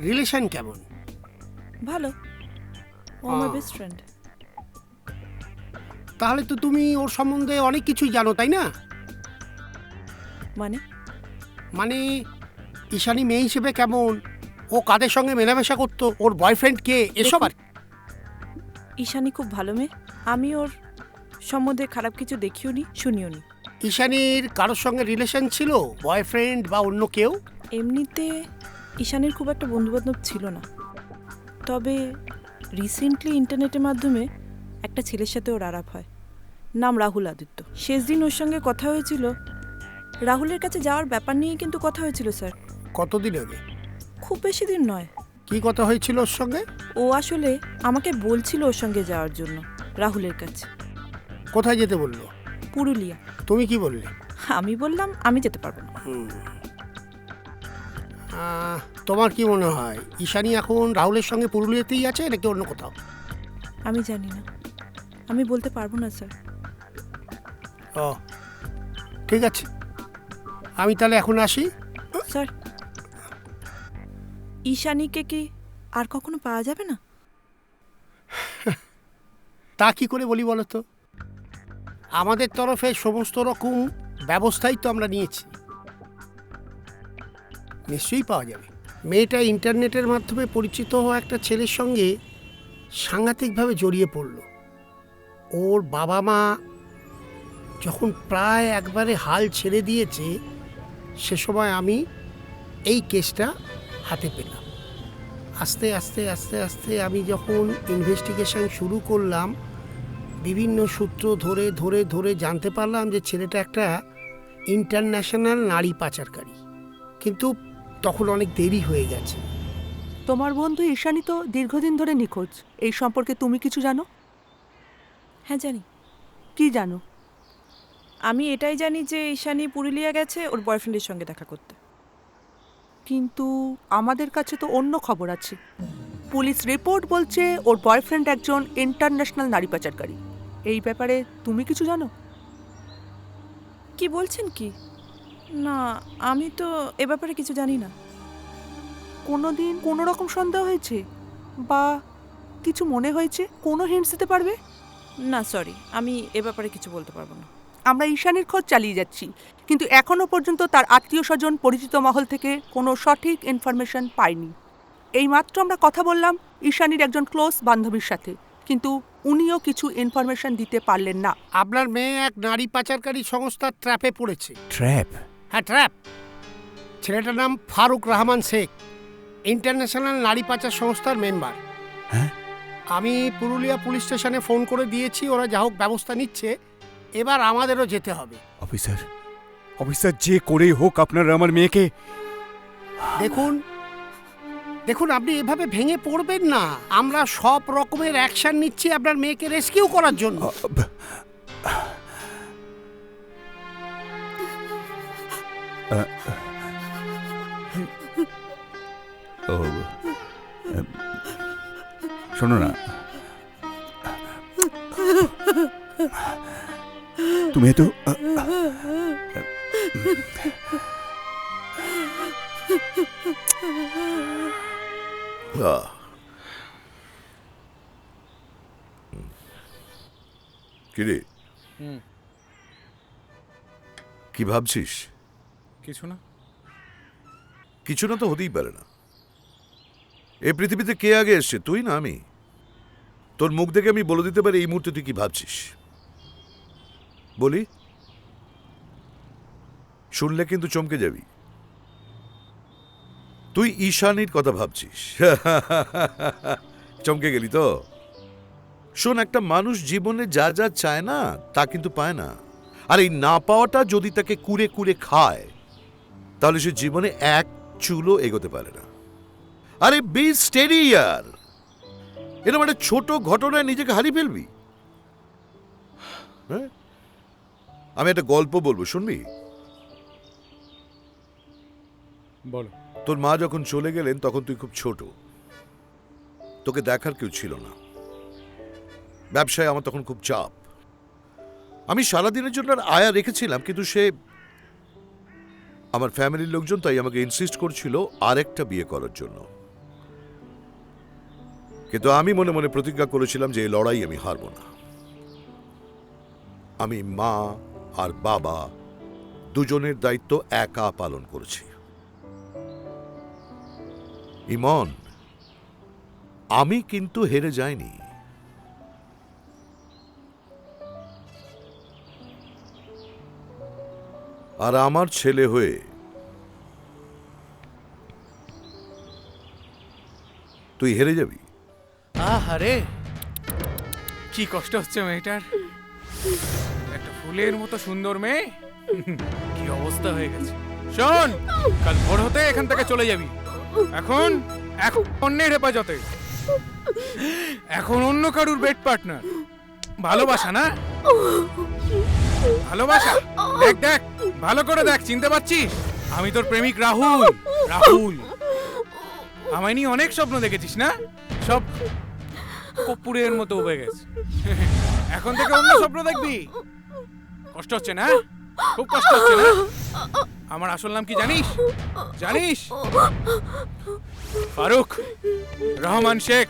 রিলেশন কেমন? ভালো, ও আমার বেস্ট ফ্রেন্ড। তাহলে তো তুমি ওর সম্বন্ধে অনেক কিছুই জানো, তাই না? মানে ঈশানী মেয়ে হিসেবে কেমন, ও কাদের সঙ্গে মেলামেশা করতো, ওর বয়ফ্রেন্ড কে, এসব আর। ঈশানী খুব ভালো মেয়ে, আমি ওর সম্বন্ধে খারাপ কিছু দেখিও নি, শুনিও নি। ঈশানীর কারোর সঙ্গে রিলেশন ছিল, বয়ফ্রেন্ড বা অন্য কেউ? এমনিতে ঈশানীর খুব একটা বন্ধুবান্ধব ছিল না, তবে রিসেন্টলি ইন্টারনেটের মাধ্যমে একটা ছেলের সাথে ওর আলাপ হয়, নাম রাহুল আদিত্য। শেষ দিন ওর সঙ্গে কথা হয়েছিল, রাহুলের কাছে যাওয়ার ব্যাপার নিয়ে কিন্তু কথা হয়েছিল স্যার। কতদিন আগে? খুব বেশি দিন নয়। কি কথা হয়েছিল ওর সঙ্গে? ও আসলে আমাকে বলছিল ওর সঙ্গে যাওয়ার জন্য রাহুলের কাছে। কোথায় যেতে বললো? পুরুলিয়া। তুমি কি বললে? আমি বললাম আমি যেতে পারবো না। তোমার কি মনে হয় ঈশানী এখন রাহুলের সঙ্গে পুরুলিয়াতেই আছে নাকি অন্য কোথাও? আমি জানি না, আমি বলতে পারবো না স্যার। ও ঠিক আছে, আমি তাহলে এখন আসি। স্যার, ঈশানীকে কি আর কখনো পাওয়া যাবে না? তা কি করে বলি বলো তো, আমাদের তরফে সমস্ত রকম ব্যবস্থাই তো আমরা নিয়েছি, নিশ্চয়ই পাওয়া যাবে। মেয়েটা ইন্টারনেটের মাধ্যমে পরিচিত হওয়া একটা ছেলের সঙ্গে সাংঘাতিকভাবে জড়িয়ে পড়ল। ওর বাবা মা যখন প্রায় একবারে হাল ছেড়ে দিয়েছে, সে সময় আমি এই কেসটা হাতে পেলাম। আস্তে আস্তে আস্তে আস্তে আমি যখন ইনভেস্টিগেশন শুরু করলাম, বিভিন্ন সূত্র ধরে ধরে ধরে জানতে পারলাম যে ছেলেটা একটা ইন্টারন্যাশনাল নারী পাচারকারী। কিন্তু তখন অনেক দেরি হয়ে গেছে। তোমার বন্ধু ঈশানী তো দীর্ঘদিন ধরে নিখোঁজ। এই সম্পর্কে তুমি কিছু জানো? হ্যাঁ জানি। কি জানো? আমি এটাই জানি যে ঈশানী পুরুলিয়া গেছে ওর বয়ফ্রেন্ডের সঙ্গে দেখা করতে। কিন্তু আমাদের কাছে তো অন্য খবর আছে। পুলিশ রিপোর্ট বলছে ওর বয়ফ্রেন্ড একজন ইন্টারন্যাশনাল নারী পাচারকারী। এই ব্যাপারে তুমি কিছু জানো? কি বলছেন কি? না, আমি তো এ ব্যাপারে কিছু জানি না। কোনোদিন কোনো রকম সন্দেহ হয়েছে বা কিছু মনে হয়েছে? কোনো হিন্টস দিতে পারবে? না সরি, আমি এ ব্যাপারে কিছু বলতে পারবো না। আমরা ঈশানীর খোঁজ চালিয়ে যাচ্ছি, কিন্তু এখনো পর্যন্ত তার আত্মীয় স্বজন পরিচিত মহল থেকে কোনো সঠিক ইনফরমেশন পাইনি। এই মাত্র আমরা কথা বললাম ঈশানীর একজন ক্লোজ বান্ধবীর সাথে, কিন্তু উনিও কিছু ইনফরমেশন দিতে পারলেন না। আপনার মেয়ে এক নারী পাচারকারী সংস্থার ট্র্যাপে পড়েছে। ট্র্যাপ? হ্যাঁ, ট্র্যাপ। ছেলেটার নাম ফারুক রহমান শেখ, ইন্টারন্যাশনাল নারী পাচার সংস্থার মেম্বার। হ্যাঁ? আমি পুরুলিয়া পুলিশ স্টেশনে ফোন করে দিয়েছি, ওরা যা হোক ব্যবস্থা নিচ্ছে। এবার আমাদেরও যেতে হবে। অফিসার, অফিসার যে করেই হোক আপনারা আমার মেয়েকে... দেখুন দেখুন, আপনি এভাবে ভেঙে পড়বেন না। আমরা সব রকমের অ্যাকশন নিচ্ছি আপনার মেয়েকে রেস্কিউ করার জন্য। শোনো না, তুমি তো কিরে, কি ভাবছিস? কিছু না। কিছু না তো হতেই পারে না। এই পৃথিবীতে কে আগে এসছে, তুই না আমি? তোর মুখ দেখে আমি বলে দিতে পারি এই মুহূর্তে তুই কি ভাবছিস। বলি, শুনলে কিন্তু চমকে যাবি। তুই ঈশানীর কথা ভাবছিস। চমকে গেলি তো? শোন, একটা মানুষ জীবনে যা যা চায় না তা কিন্তু পায় না। আর এই না পাওয়াটা যদি তাকে কুড়ে কুড়ে খায়, তাহলে সে জীবনে এক চুলও এগোতে পারে না। আরে বি স্টেডি ইয়ার। এরকম একটা ছোট ঘটনায় নিজেকে হারিয়ে ফেলবি? হ্যাঁ, আমি একটা গল্প বলবো, শুনবি? বলো। তোর মা যখন চলে গেলেন তখন তুই খুব ছোট, তোকে দেখার কেউ ছিল না। ব্যবসায় আমার তখন খুব চাপ। আমি সারাদিনের জন্য আয়া রেখেছিলাম, কিন্তু সে আমার ফ্যামিলির লোকজন তাই আমাকে ইনসিস্ট করছিল আরেকটা বিয়ে করার জন্য। কিন্তু আমি মনে মনে প্রতিজ্ঞা করেছিলাম যে এই লড়াই আমি হারব না। আমি মা আর বাবা দুজনের দায়িত্ব একা পালন করেছি। ইমন, আমি কিন্তু হেরে যাইনি। আর আমার ছেলে হয়ে তুই হেরে যাবি? আহারে, কি কষ্ট হচ্ছে মেয়েটার। একটা ফুলের মতো সুন্দর মেয়ে, কি অবস্থা হয়ে গেছে। শোন, কাল ভোর হতে এখান থেকে চলে যাবি। এখন অন্যের হেফাজতে, এখন অন্য কারুর বেড পার্টনার। ভালোবাসা না? ভালোবাসা? দেখ দেখ, ভালো করে দেখ, চিনতে পারছিস? আমি তোর প্রেমিক রাহুল। রাহুল, আমায় নিয়ে অনেক স্বপ্ন দেখেছিস না? সব কপুরের মতো উবে গেছে। এখন থেকে অন্য স্বপ্ন দেখবি? কষ্ট হচ্ছে না? খুব কষ্ট হচ্ছে না? আমার আসল নাম কি জানিস? জানিস? ফারুক রহমান শেখ।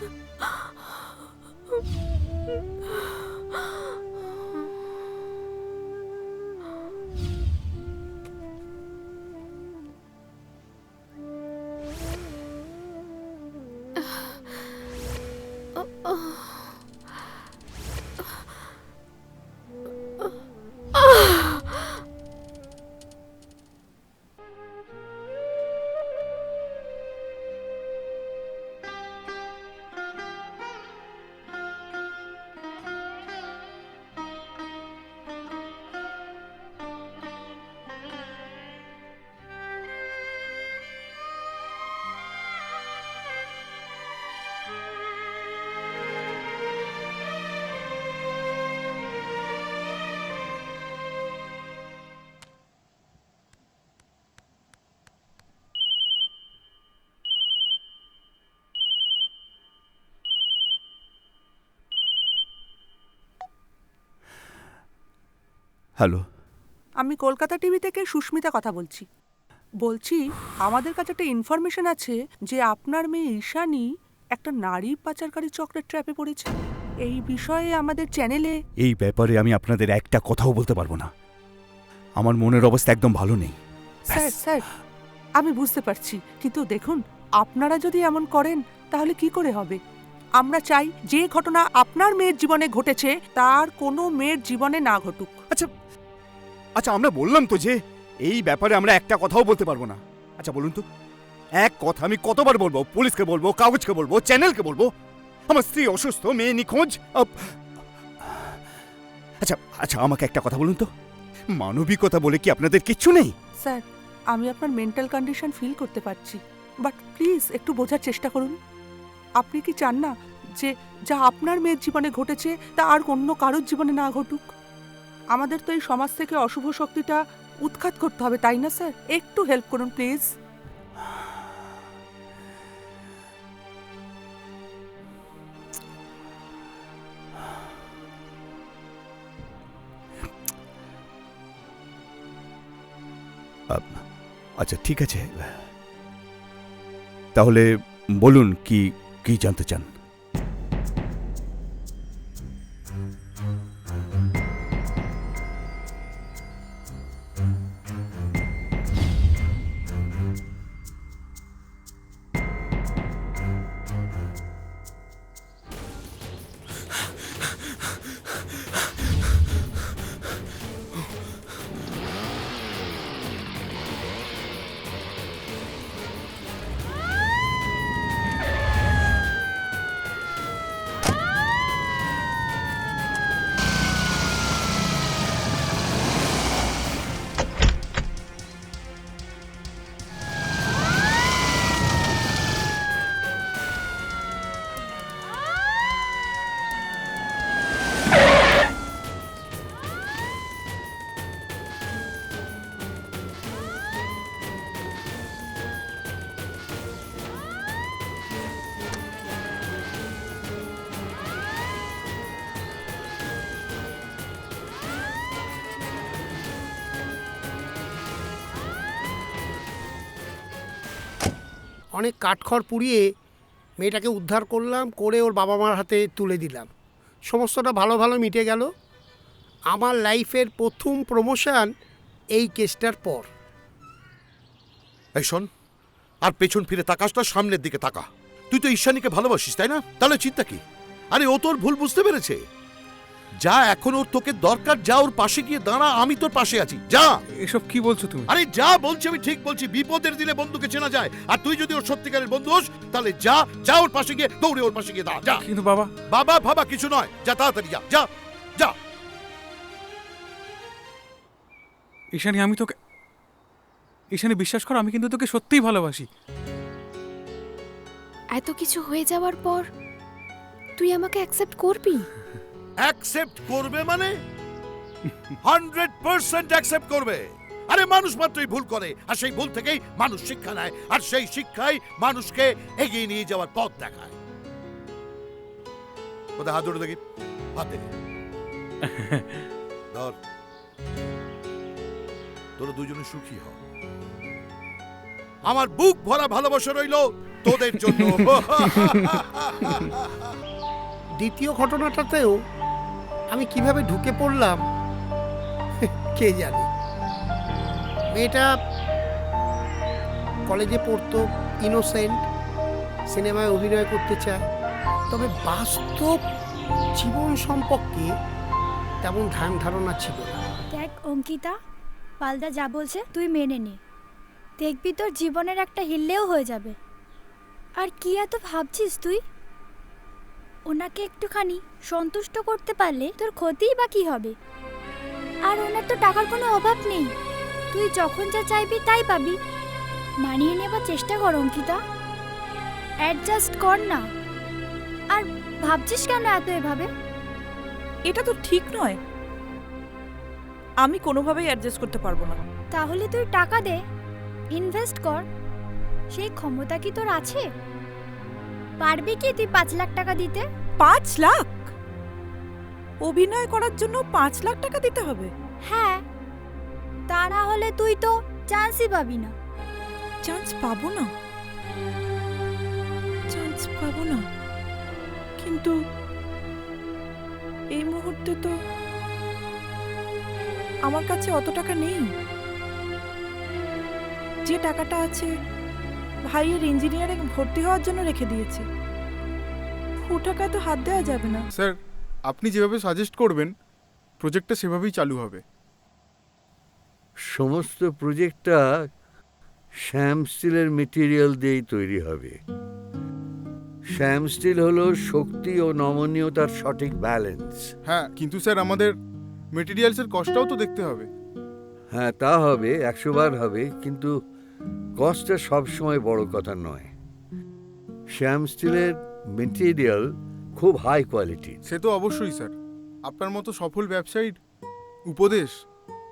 হ্যালো, আমি কলকাতা টিভি থেকে সুস্মিতা কথা বলছি। বলছি আমাদের কাছে একটা ইনফরমেশন আছে যে আপনার মেয়ে ঈশানী একটা নারী পাচারকারী চক্রের ট্র্যাপে পড়েছে। এই বিষয়ে আমাদের চ্যানেলে এই ব্যাপারে আমি আপনাদের একটা কথাও বলতে পারবো না। আমার মনের অবস্থা একদম ভালো নেই। স্যার স্যার আমি বুঝতে পারছি, কিন্তু দেখুন আপনারা যদি এমন করেন তাহলে কি করে হবে? আমরা চাই যে ঘটনা আপনার মেয়ের জীবনে ঘটেছে তার কোনো মেয়ের জীবনে না ঘটুক। আচ্ছা আচ্ছা, আমরা বললাম তো যে এই ব্যাপারে আমরা একটা কথাও বলতে পারবো না। আচ্ছা বলুন তো, এক কথা আমি কতবার বলবো? পুলিশকে বলবো, কাগজকে বলবো, চ্যানেলকে বলবো? আমার স্ত্রী অসুস্থ, মেয়ে নিখোঁজ। আচ্ছা আচ্ছা, আমাকে একটা কথা বলুন তো, মানবিকতা বলে কি আপনাদের কিচ্ছু নেই? স্যার আমি আপনার মেন্টাল কন্ডিশন ফিল করতে পারছি, বাট প্লিজ একটু বোঝার চেষ্টা করুন। আপনি কি চান না যে যা আপনার মেয়ের জীবনে ঘটেছে তা আর অন্য কারোর জীবনে না ঘটুক? আমাদের তো এই সমাজ থেকে অশুভ শক্তিটা উৎখাত করতে হবে, তাই না স্যার? একটু হেল্প করুন প্লিজ। আচ্ছা ঠিক আছে, তাহলে বলুন কি কি জানতে চান? অনেক কাঠখড় পুড়িয়ে মেয়েটাকে উদ্ধার করলাম, করে ওর বাবা মার হাতে তুলে দিলাম। সমস্তটা ভালো ভালো মিটে গেল। আমার লাইফের প্রথম প্রমোশন এই কেসটার পর। এই শোন, আর পেছন ফিরে তাকাস না, সামনের দিকে তাকা। তুই তো ঈশানীকে ভালোবাসিস, তাই না? তাহলে চিন্তা কি? আরে ও তোর ভুল বুঝতে পেরেছে। যা, এখন ওর তোকে দরকার, যা ওর পাশে গিয়ে দাঁড়া, আমি তোর পাশে আছি, যা। এসব কি বলছো তুমি? আরে যা বলছি আমি ঠিক বলছি। বিপদের দিনে বন্ধুকে চেনা যায়, আর তুই যদি ওর সত্যিকারের বন্ধু হোস তাহলে যা, যা ওর পাশে গিয়ে দৌড়ে ওর পাশে গিয়ে দাঁড়া, যা। কিন্তু বাবা, বাবা ভাবা কিছু নয়, যা তাড়াতাড়ি যা, যা যা। ঈশানী আমি তোকে, ঈশানী বিশ্বাস কর, আমি কিন্তু তোকে সত্যিই ভালোবাসি। এত কিছু হয়ে যাওয়ার পর তুই আমাকে অ্যাকসেপ্ট করবি? অ্যাকসেপ্ট করবে মানে 100% অ্যাকসেপ্ট করবে। আরে মানুষ মাত্রই ভুল করে, আর সেই ভুল থেকেই মানুষ শিক্ষা নেয়, আর সেই শিক্ষাই মানুষকে এগিয়ে নিয়ে যাওয়ার পথ দেখায়। কোথায় হাত ধরে দেখি, হাত দেখি। ধর, তোরা দুজনে সুখী হ। আমার বুক ভরা ভালোবাসা রইল তোদের জন্য। দ্বিতীয় ঘটনাটাতেও আমি কিভাবে ঢুকে পড়লাম কে জানে। মেয়েটা কলেজে পড়তো, ইনোসেন্ট, সিনেমায় অভিনয় করতে চায়, তবে বাস্তব জীবন সম্পর্কে তেমন ধ্যান ধারণা ছিল না। দেখ অঙ্কিতা, পালদা যা বলছে তুই মেনে নে, দেখবি তোর জীবনের একটা হিল্লেও হয়ে যাবে। আর কি এত ভাবছিস তুই? ওনাকে একটুখানি সন্তুষ্ট করতে পারলে তোর ক্ষতিই বা কি হবে? আর ওনার তো টাকার কোনো অভাব নেই, তুই যখন যা চাইবি তাই পাবি। মানিয়ে নেবার চেষ্টা কর অঙ্কিতা, অ্যাডজাস্ট কর না। আর ভাবছিস কেন এত এভাবে? এটা তো ঠিক নয়, আমি কোনোভাবেই অ্যাডজাস্ট করতে পারবো না। তাহলে তুই টাকা দে, ইনভেস্ট কর। সেই ক্ষমতা কি তোর আছে? পারবি কি তুই 5 লাখ টাকা দিতে? 5 লাখ? অভিনয় করার জন্য 5 লাখ টাকা দিতে হবে? হ্যাঁ, তা না হলে তুই তো চান্সই পাবি না। চান্স পাবো না? চান্স পাবো না? কিন্তু এই মুহূর্তে তো আমার কাছে অত টাকা নেই। যে টাকাটা আছে ভাইয়ের ইঞ্জিনিয়ারিং ভর্তি হওয়ার জন্য রেখে দিয়েছে, ও টাকা তো হাত দেওয়া যাবে না। স্যার, আপনি যেভাবে সাজেস্ট করবেন প্রজেক্টটা সেভাবেই চালু হবে। সমস্ত প্রজেক্টটা শ্যাম স্টিলের মেটেরিয়াল দিয়েই তৈরি হবে। শ্যাম স্টিল হলো শক্তি ও নমনীয়তার সঠিক ব্যালেন্স। হ্যাঁ, কিন্তু স্যার আমাদের মেটেরিয়ালসের কষ্টটাও তো দেখতে হবে। হ্যাঁ, তা হবে, 100 বার হবে, কিন্তু কস্টটা সবসময় বড় কথা নয়। শ্যাম স্টিলের মেটেরিয়াল খুব হাই কোয়ালিটির। সে তো অবশ্যই স্যার, আপনার মতো সফল ব্যবসায়ীর উপদেশ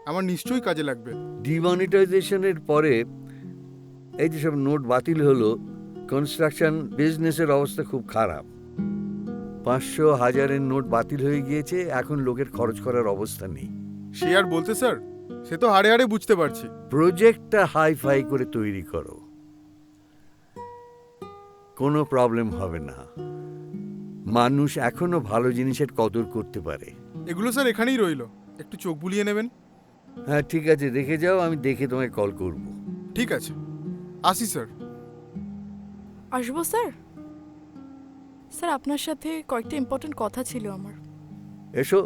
আমার নিশ্চয়ই কাজে লাগবে। ডিমনিটাইজেশনের পরে এই যে সব নোট বাতিল হলো, কনস্ট্রাকশন বিজনেসের অবস্থা খুব খারাপ। 500, 1000-এর নোট বাতিল হয়ে গিয়েছে, এখন লোকের খরচ করার অবস্থা নেই। সে আর বলতে স্যার, সে তো হাড়ে হাড়ে বুঝতে পারছি। প্রজেক্টটা হাই ফাই করে তৈরি করো, কোনো প্রবলেম হবে না। মানুষ এখনো ভালো জিনিসের কদর করতে পারে। এগুলো স্যার এখানেই রইলো, একটু চোখ বুলিয়ে নেবেন। হ্যাঁ ঠিক আছে, রেখে যাও, আমি দেখে তোমায় কল করব। ঠিক আছে, আসি স্যার। আসবো স্যার? স্যার আপনার সাথে কয়েকটা ইম্পর্টেন্ট কথা ছিল আমার। এসো।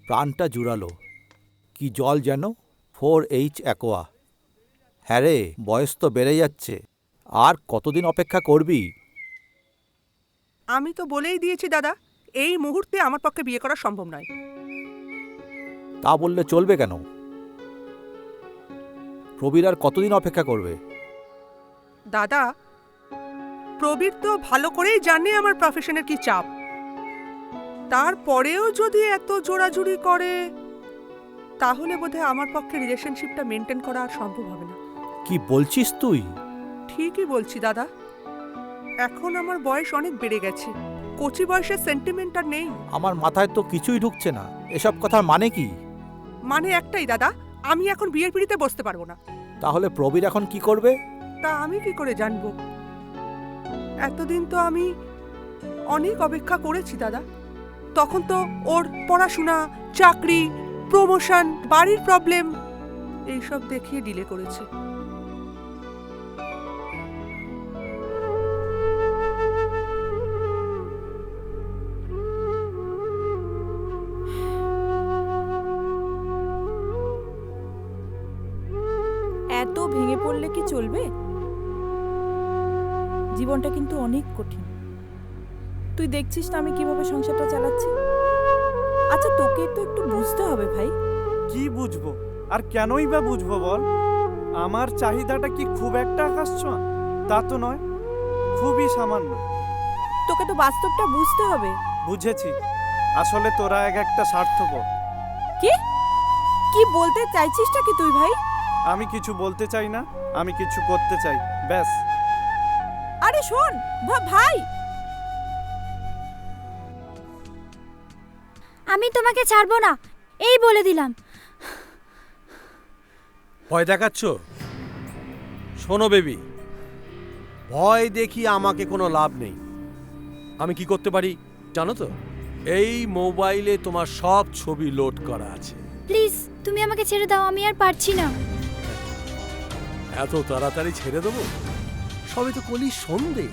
প্রাণটা জুড়ালো, কি জল যেন 4H অ্যাকোয়া। হ্যাঁ রে, বয়স তো বেড়ে যাচ্ছে, আর কতদিন অপেক্ষা করবি? আমি তো বলেই দিয়েছি দাদা, এই মুহূর্তে আমার পক্ষে বিয়ে করা সম্ভব নয়। তা বললে চলবে কেন? প্রবীর আর কতদিন অপেক্ষা করবে? দাদা, প্রবীর তো ভালো করেই জানে আমার প্রফেশনের কি চাপ। তারপরেও যদি এত জোড়াজুড়ি করে, তাহলে বোধহয় আমার পক্ষে রিলেশনশিপটা মেনটেন করা আর সম্ভব হবে না। কি বলছিস তুই? ঠিকই বলছি দাদা, এখন আমার বয়স অনেক বেড়ে গেছে, কচি বয়সের সেন্টিমেন্ট আর নেই। আমার মাথায় তো কিছুই ঢুকছে না, এসব কথার মানে কি? মানে একটাই দাদা, আমি এখন বিয়ের পিড়িতে বসতে পারবো না। তাহলে প্রবীর এখন কি করবে? তা আমি কি করে জানবো? এতদিন তো আমি অনেক অপেক্ষা করেছি দাদা, তখন তো ওর পড়াশোনা, চাকরি, প্রমোশন, বাড়ির প্রবলেম এইসব দেখিয়ে ডিলে করেছে। এত ভেঙে পড়লে কি চলবে? জীবনটা কিন্তু অনেক কঠিন। তুই দেখছিস না আমি কিভাবে সংসারটা চালাচ্ছি। আচ্ছা, তোকে তো একটু বুঝতে হবে ভাই। কি বুঝবো, আর কেনই বা বুঝবো বল? আমার চাহিদাটা কি খুব একটা আকাশছোঁয়া? তা তো নয়, খুবই সামান্য। তোকে তো বাস্তবটা বুঝতে হবে। বুঝেছি, আসলে তোরা এক একটা স্বার্থপর। কি কি বলতে চাইছিসটা কি তুই ভাই? আমি কিছু বলতে চাই না, আমি কিছু করতে চাই, ব্যাস। আরে শোন ভাই, আমি তোমাকে ছাড়বো না, এই বলে দিলাম। ভয় দেখাচ্ছ? শোনো বেবি, ভয় দেখি আমাকে কোনো লাভ নেই। আমি কি করতে পারি জানো তো? এই মোবাইলে তোমার সব ছবি লোড করা আছে। প্লিজ তুমি আমাকে ছেড়ে দাও, আমি আর পারছি না। এত তাড়াতাড়ি ছেড়ে দেবো? সবে তো কলি সন্ধে,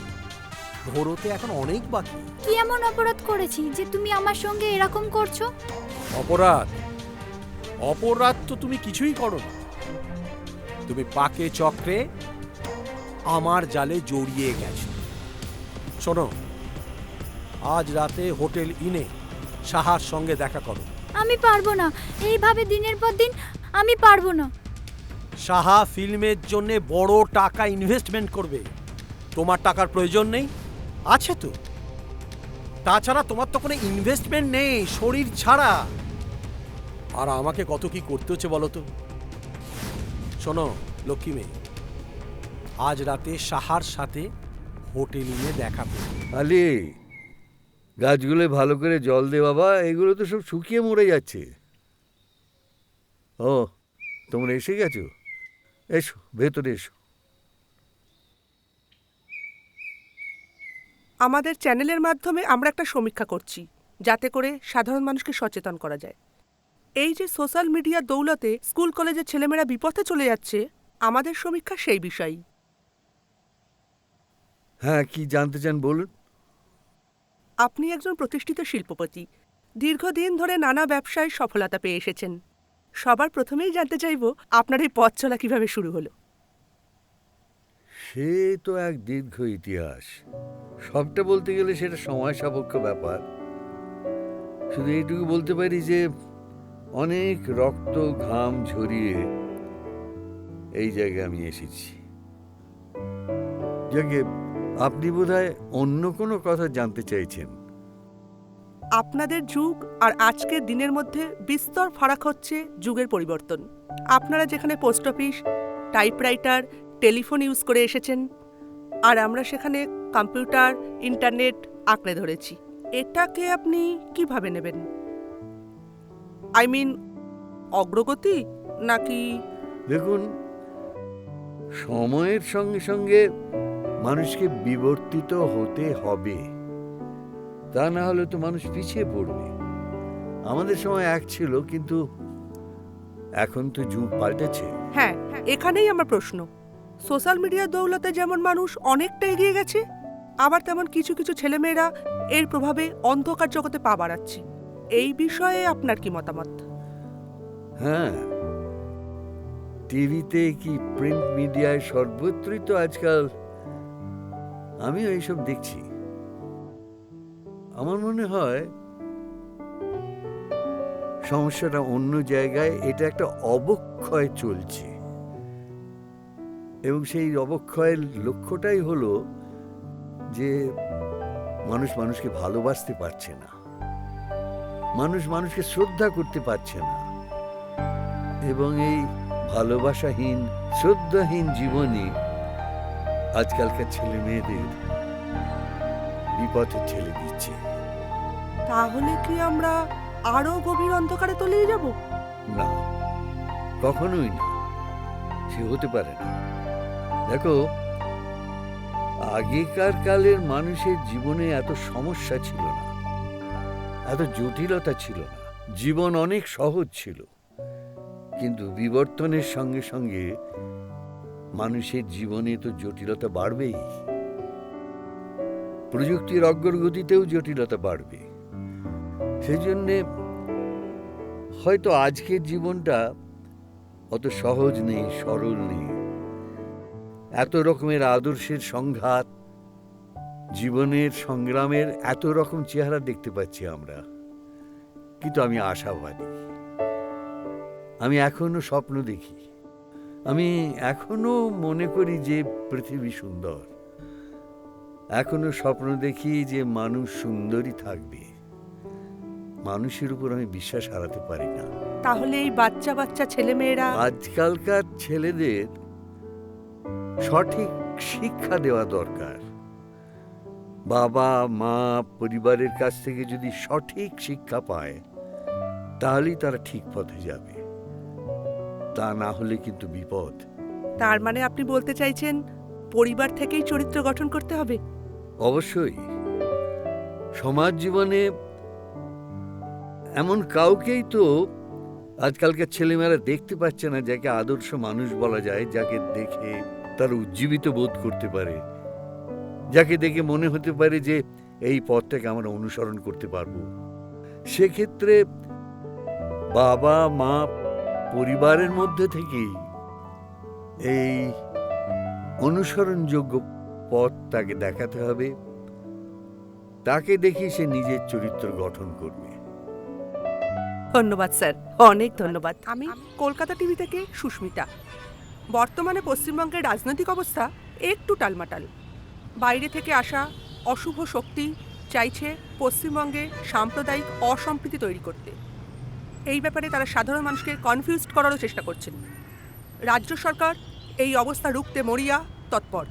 ভোরতে এখন অনেক বাকি। কি এমন অপরাধ করেছি যে তুমি আমার সঙ্গে এরকম করছো? অপরাধ? অপরাধ তো তুমি কিছুই করো না। তুমি পাকে চক্রে আমার জালে জড়িয়ে গেছো। শোনো, আজ রাতে হোটেল ইনে সাহার সঙ্গে দেখা করো। আমি পারবো না, এইভাবে দিনের পর দিন আমি পারবো না। সাহা ফিল্মের জন্য বড় টাকা ইনভেস্টমেন্ট করবে। তোমার টাকার প্রয়োজন নেই? আছে তো। তাছাড়া তোমার তো কোনো ইনভেস্টমেন্ট নেই শরীর ছাড়া। আর আমাকে কত কি করতে হচ্ছে বলো তো। শোনো লক্ষ্মী মেয়ে, আজ রাতে সাহার সাথে হোটেল ইনে দেখা করবে। আলি, গাছগুলো ভালো করে জল দে বাবা, এগুলো তো সব শুকিয়ে মরে যাচ্ছে। ও, তোমরা এসে গেছো? এসো ভেতরে এসো। আমাদের চ্যানেলের মাধ্যমে আমরা একটা সমীক্ষা করছি, যাতে করে সাধারণ মানুষকে সচেতন করা যায়। এই যে সোশ্যাল মিডিয়ার দৌলতে স্কুল কলেজের ছেলেমেয়েরা বিপথে চলে যাচ্ছে, আমাদের সমীক্ষা সেই বিষয়ই। হ্যাঁ, কি জানতে চান বলুন। আপনি একজন প্রতিষ্ঠিত শিল্পপতি, দীর্ঘদিন ধরে নানা ব্যবসায় সফলতা পেয়ে এসেছেন। সবার প্রথমেই জানতে চাইব আপনার এই পথ চলা কিভাবে শুরু হলো। সে তো এক দীর্ঘ ইতিহাস, সবটা বলতে গেলে সেটা সময় সাপেক্ষ ব্যাপার। শুধু এইটুকু বলতে পারি যে অনেক রক্ত ঘাম ঝরিয়ে এই জায়গায় আমি এসেছি। যাকে আপনি বোধহয় অন্য কোনো কথা জানতে চাইছেন। আপনাদের যুগ আর আজকের দিনের মধ্যে বিস্তর ফারাক হচ্ছে যুগের পরিবর্তন। আপনারা যেখানে post office, typewriter, telephone use করে এসেছেন, আর আমরা সেখানে কম্পিউটার, ইন্টারনেট আঁকড়ে ধরেছি। এটাকে আপনি কিভাবে নেবেন? আই মিন অগ্রগতি নাকি? দেখুন, সময়ের সঙ্গে সঙ্গে মানুষকে বিবর্তিত হতে হবে, তা না হলে তো মানুষ পিছিয়ে পড়বে। আমাদের সময় এক ছিল, কিন্তু এখন তো যুগ পাল্টেছে। হ্যাঁ, এখানেই আমার প্রশ্ন। সোশ্যাল মিডিয়ার দৌলতে যেমন মানুষ অনেকটা এগিয়ে গেছে, আবার তেমন কিছু কিছু ছেলেমেয়েরা এর প্রভাবে অন্ধকার জগতে পা বাড়াচ্ছে। এই বিষয়ে আপনার কি মতামত? হ্যাঁ, টিভিতে কি প্রিন্ট মিডিয়ায় সর্বত্রই তো আজকাল আমিও এইসব দেখছি। আমার মনে হয় সমস্যাটা অন্য জায়গায়। এটা একটা অবক্ষয় চলছে, এবং সেই অবক্ষয়ের লক্ষ্যটাই হলো যে মানুষ মানুষকে ভালোবাসতে পারছে না, মানুষ মানুষকে শ্রদ্ধা করতে পারছে না, এবং এই ভালোবাসাহীন, শ্রদ্ধাহীন জীবনই আজকালকার ছেলে মেয়েদের বিপথে ঠেলে দিচ্ছে। তাহলে কি আমরা আরো গভীর অন্ধকারে তলিয়ে যাব? না, কখনোই না, সে হতে পারে না। দেখো, আগেকার কালের মানুষের জীবনে এত সমস্যা ছিল না, এত জটিলতা ছিল না, জীবন অনেক সহজ ছিল। কিন্তু বিবর্তনের সঙ্গে সঙ্গে মানুষের জীবনে তো জটিলতা বাড়বেই। প্রযুক্তির অগ্রগতিতেও জটিলতা বাড়বে। সেজন্যে হয়তো আজকের জীবনটা অত সহজ নেই, সরল নেই। এত রকমের আদর্শের সংঘাত, জীবনের সংগ্রামের এত রকম চেহারা দেখতে পাচ্ছি আমরা। কিন্তু আমি আশাবাদী, আমি এখনো স্বপ্ন দেখি, আমি এখনো মনে করি যে পৃথিবী সুন্দর, এখনো স্বপ্ন দেখি যে মানুষ সুন্দরই থাকবে। মানুষের উপর আমি বিশ্বাস হারাতে পারি না। তাহলে এই বাচ্চা বাচ্চা ছেলেমেয়েরা, আজকালকার ছেলেদের সঠিক শিক্ষা দেওয়া দরকার। বাবা মা পরিবারের কাছ থেকে যদি সঠিক শিক্ষা পায়, তাহলেই তারা ঠিক পথে যাবে, তা না হলে কিন্তু বিপদ। তার মানে আপনি বলতে চাইছেন পরিবার থেকেই চরিত্র গঠন করতে হবে? অবশ্যই। সমাজ জীবনে এমন কাউকেই তো আজকালকার ছেলেমেয়েরা দেখতে পাচ্ছে না যাকে আদর্শ মানুষ বলা যায়, যাকে দেখে তারা উজ্জীবিত বোধ করতে পারে, যাকে দেখে মনে হতে পারে যে এই পথটাকে আমরা অনুসরণ করতে পারবো। সেক্ষেত্রে বাবা মা পরিবারের মধ্যে থেকেই এই অনুসরণযোগ্য পথ তাকে দেখাতে হবে, তাকে দেখে সে নিজের চরিত্র গঠন করবে। ধন্যবাদ স্যার, অনেক ধন্যবাদ। আমি কলকাতা টিভি থেকে সুস্মিতা। বর্তমানে পশ্চিমবঙ্গের রাজনৈতিক অবস্থা একটু টালমাটাল। বাইরে থেকে আসা অশুভ শক্তি চাইছে পশ্চিমবঙ্গে সাম্প্রদায়িক অসম্প্রীতি তৈরি করতে। এই ব্যাপারে তারা সাধারণ মানুষকে কনফিউজড করারও চেষ্টা করছেন। রাজ্য সরকার এই অবস্থা রুখতে মরিয়া তৎপর।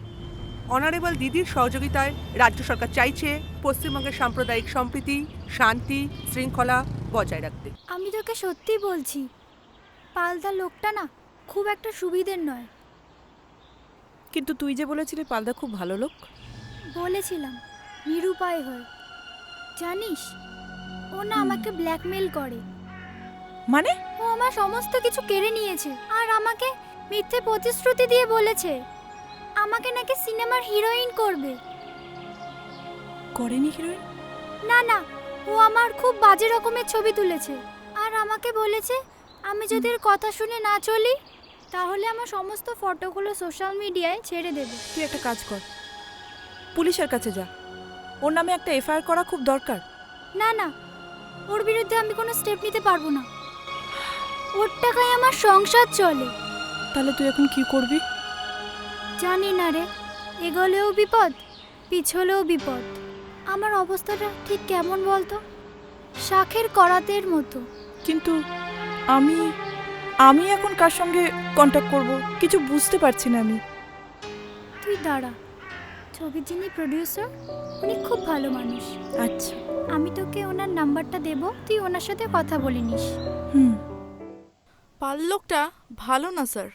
অনারেবল দিদির সহযোগিতায় রাজ্য সরকার চাইছে পশ্চিমবঙ্গের সাম্প্রদায়িক সম্প্রীতি, শান্তি, শৃঙ্খলা বজায় রাখতে। আমি তোকে সত্যি বলছি, পালদা লোকটা না খুব একটা সুবিধের নয়। কিন্তু তুই যে বলেছিলি পালদা খুব ভালো লোক। বলেছিলাম, নিরুপায় হয়। জানিস, ও না আমাকে ব্ল্যাকমেল করে। মানে? ও আমার সমস্ত কিছু কেড়ে নিয়েছে আর আমাকে মিথ্যে প্রতিশ্রুতি দিয়ে বলেছে আমাকে নাকি সিনেমার হিরোইন করবে। করেনি হিরোইন? না না, ও আমার খুব বাজে রকমের ছবি তুলেছে আর আমাকে বলেছে আমি যদি এর কথা শুনে না চলি তাহলে আমার সমস্ত ফটোগুলো সোশ্যাল মিডিয়ায় ছেড়ে দেবে। তুই একটা কাজ কর, পুলিশের কাছে যা, ওর নামে একটা এফআইআর করা খুব দরকার। না না, ওর বিরুদ্ধে আমি কোনো স্টেপ নিতে পারবো না। ওর টাকায় আমার সংসার চলে। তাহলে তুই এখন কি করবি? জানি না রে, এগোলেও বিপদ, পিছলেও বিপদ। আমার অবস্থাটা ঠিক কেমন বলতো? শাখের করাতের মতো। কিন্তু আমি এখন কার সঙ্গে কন্ট্যাক্ট করব কিছু বুঝতে পারছি না আমি। তুই দাঁড়া, ছবির যিনি প্রডিউসার উনি খুব ভালো মানুষ। আচ্ছা, আমি তোকে ওনার নাম্বারটা দেব, তুই ওনার সাথে কথা বলে নিস। পাল লোকটা ভালো না স্যার।